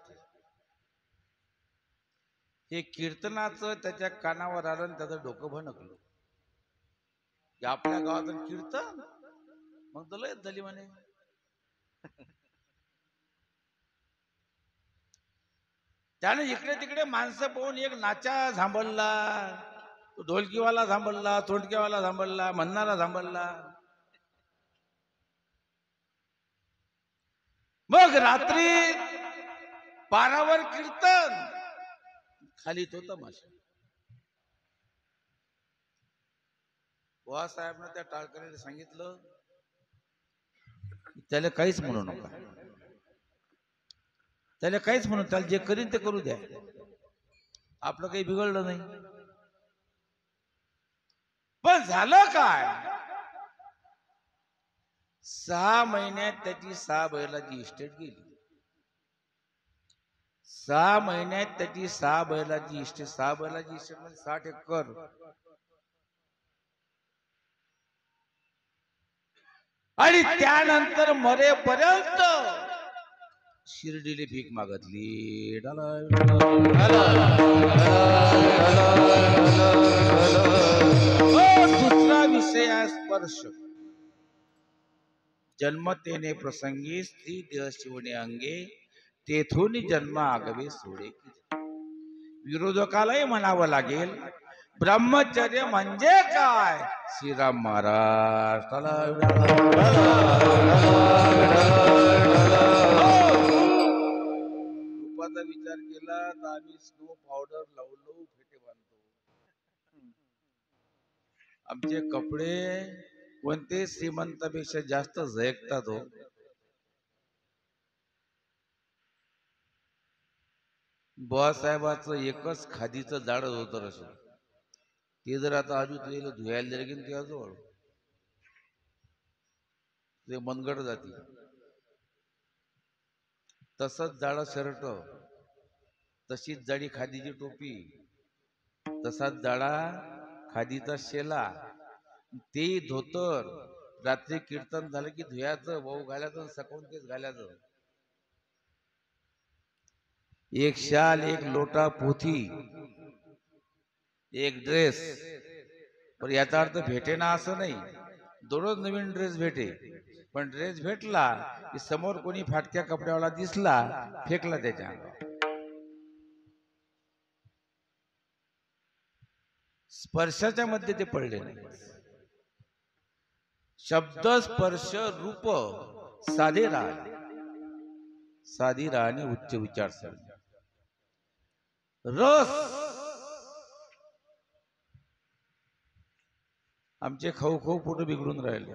हे कीर्तनाचं त्याच्या कानावर आलं आणि त्याचं डोकं भणकलं की आपल्या गावातून कीर्तन. मग तर लयच झाली म्हणे. त्याने इकडे तिकडे माणसं पाहून एक नाचा झांबलला, ढोलकीवाला झांबलला, तोंडकेवाला झांबलला, म्हणणारा झांबलला. मग रात्री पारावर कीर्तन, खाली तो तमाशा. साहेबनं त्या टाळकरीला सांगितलं त्याला काहीच म्हणू नका, त्याला काहीच म्हणू, त्याला जे करीन ते करू द्या, आपलं काही बिघडलं नाही. पण झालं काय? 6 महिन्यात त्याची 6 बैलाची इस्टेट गेली. 6 महिन्यात त्याची 6 बैलाची इस्टेट. 6 बैलाची इस्टेट म्हणजे 60 एकर. आणि त्यानंतर मरेपर्यंत शिर्डीले भीक मागितली. दुसरा विषय आहे स्पर्श. जन्मतेने प्रसंगी स्त्री देह शिवणे अंगे, तेथून जन्म आगवे सोडे. विरोधकालाही म्हणावं लागेल ब्रह्मचर्य म्हणजे काय. श्रीराम महाराज. रूपाचा विचार केला तर आम्ही स्नो पावडर लावलो, फेटे बांधतो. आमचे कपडे कोणते श्रीमंतापेक्षा जास्त झळकतात हो. बुवासाहेबाचं एकच खादीचं जाड होतं असं. ते जर आता आजू तुला धुयाला दिलं की त्या जवळ ते मनगड जाती. तसंच जाड शर्ट, तशीच जाडी खादीची टोपी, तसाच जाडा खादीचा शेला, तेही धोतर. रात्री कीर्तन झालं की धुयाचं, भाऊ घालायचं, सकाळून तेच घालायचं. एक शाल, एक लोटा, पोथी, एक ड्रेस. पण याचा अर्थ भेटे ना असं नाही, दररोज नवीन ड्रेस भेटे. पण ड्रेस भेटला की समोर कोणी फाटक्या कपड्यावाला दिसला, फेकला त्याच्या अंगावर. स्पर्शाच्या मध्ये ते पडले नाही. शब्द स्पर्श रूप साधे राहणे, साधी राहणे, उच्च विचारसरणी. रस. आमचे खाऊ खाऊ पोट बिघडून राहिले.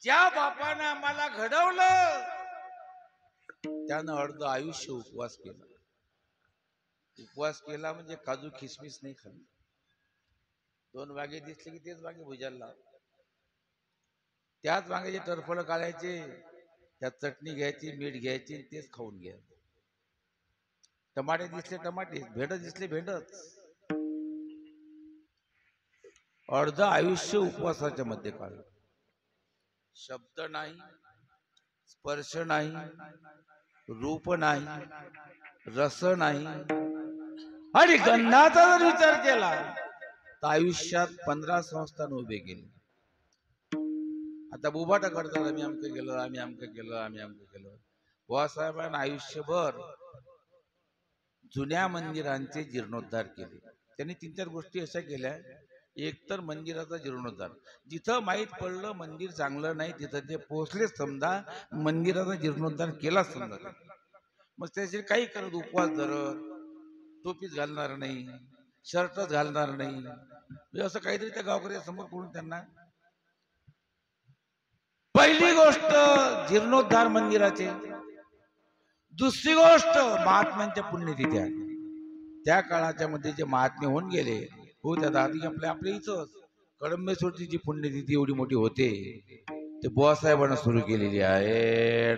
ज्या बापानं आम्हाला घडवलं त्यानं अर्ध आयुष्य उपवास केला. उपवास केला म्हणजे काजू खिसमिस नाही खाल्ली. 2 वांगे दिसले की तेच वांगे भुजायला, त्याच वांग्याचे टरफळ काढायचे, त्यात चटणी घ्यायची, मीठ घ्यायची, तेच खाऊन घ्यायचं. टमाटे दिसले टमाटे, भेंड दिसले भेंडच. अर्ध आयुष्य उपवासाच्या मध्ये काढलं. शब्द नाही, स्पर्श नाही, रूप नाही, रस नाही, आणि गंधाचा जर विचार केला तर आयुष्यात 15 संस्थान उभे केले. आता बुबाटा करतात, आम्ही अमकं केलं, आम्ही अमकं केलं, आम्ही अमकं केलं. बुवासाहेबांना आयुष्यभर जुन्या मंदिरांचे जीर्णोद्धार केले. त्यांनी 3-4 गोष्टी अशा केल्या. एक तर मंदिराचा जीर्णोद्धार, जिथं माहीत पडलं मंदिर चांगलं नाही तिथं ते पोहोचले समजा मंदिराचा जीर्णोद्धार केला समजा. मग त्याचे काही करत, उपवास धरत, टोपीच घालणार नाही, शर्टच घालणार नाही, म्हणजे असं काहीतरी त्या गावकऱ्या समोर करून त्यांना. पहिली गोष्ट जीर्णोद्धार मंदिराचे. दुसरी गोष्ट महात्म्यांच्या पुण्यतिथ्या. त्या काळाच्या मध्ये जे महात्मे होऊन गेले हो, त्या आधी आपल्या इथं कडंबेश्वरची जी पुण्यतिथी एवढी मोठी होते ते बुवासाहेबांना सुरू केलेली आहे.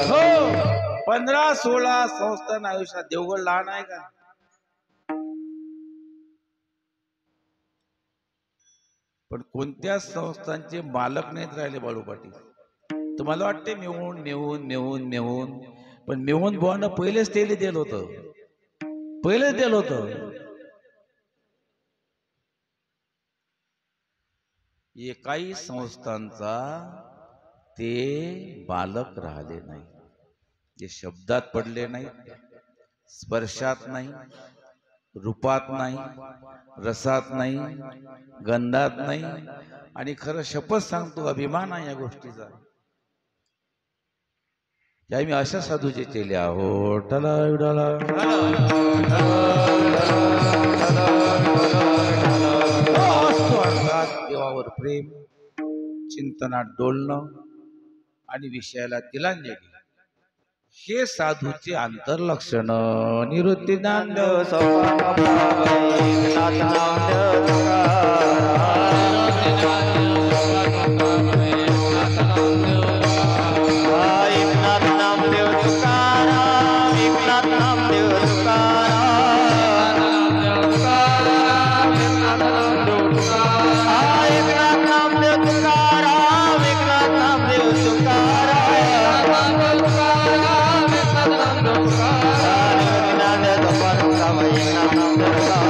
हो, 15-16 संस्थान आयुष्यात. देवगड लहान आहे का? पण कोणत्या संस्थांचे मालक नाहीत राहिले बाळू पाटील. तुम्हाला वाटते नेऊन नेऊन नेऊन नेऊन, पण नेऊन बुवानं पहिलेच तेले दिलं होतं, पहिलेच दिलं होतं. एकाही संस्थांचा ते बालक राहिले नाही, जे शब्दात पडले नाही, स्पर्शात नाही, रूपात नाही, रसात नाही, गंधात नाही. आणि खरं शपथ सांगतो, अभिमान आहे या गोष्टीचा. या मी अशा साधूचे केले आहोत. देवावर प्रेम, चिंतनात डोलणं आणि विषयाला तिलांजली, हे साधूचे आंतरलक्षण. निवृत्ती ज्ञानदेव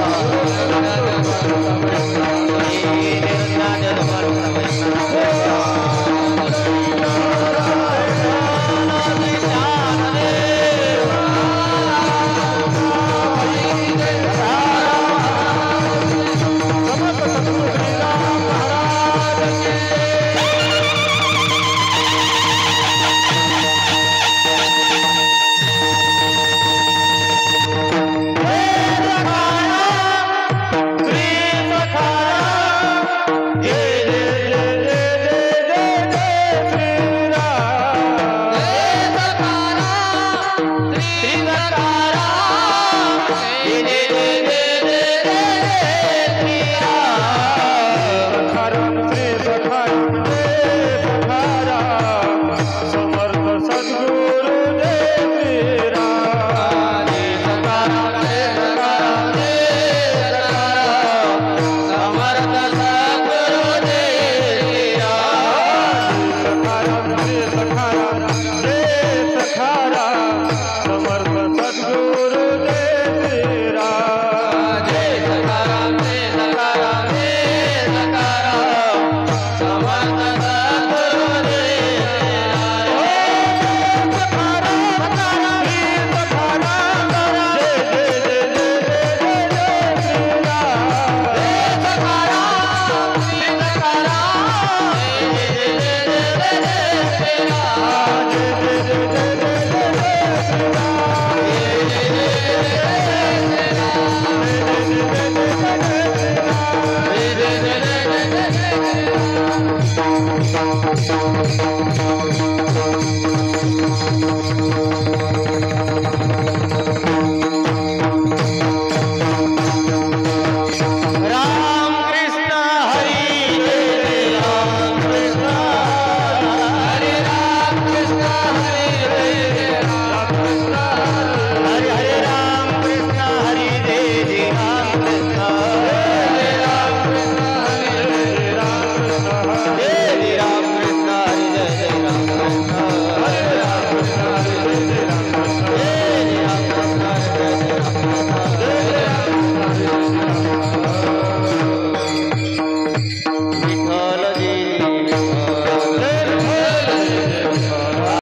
Om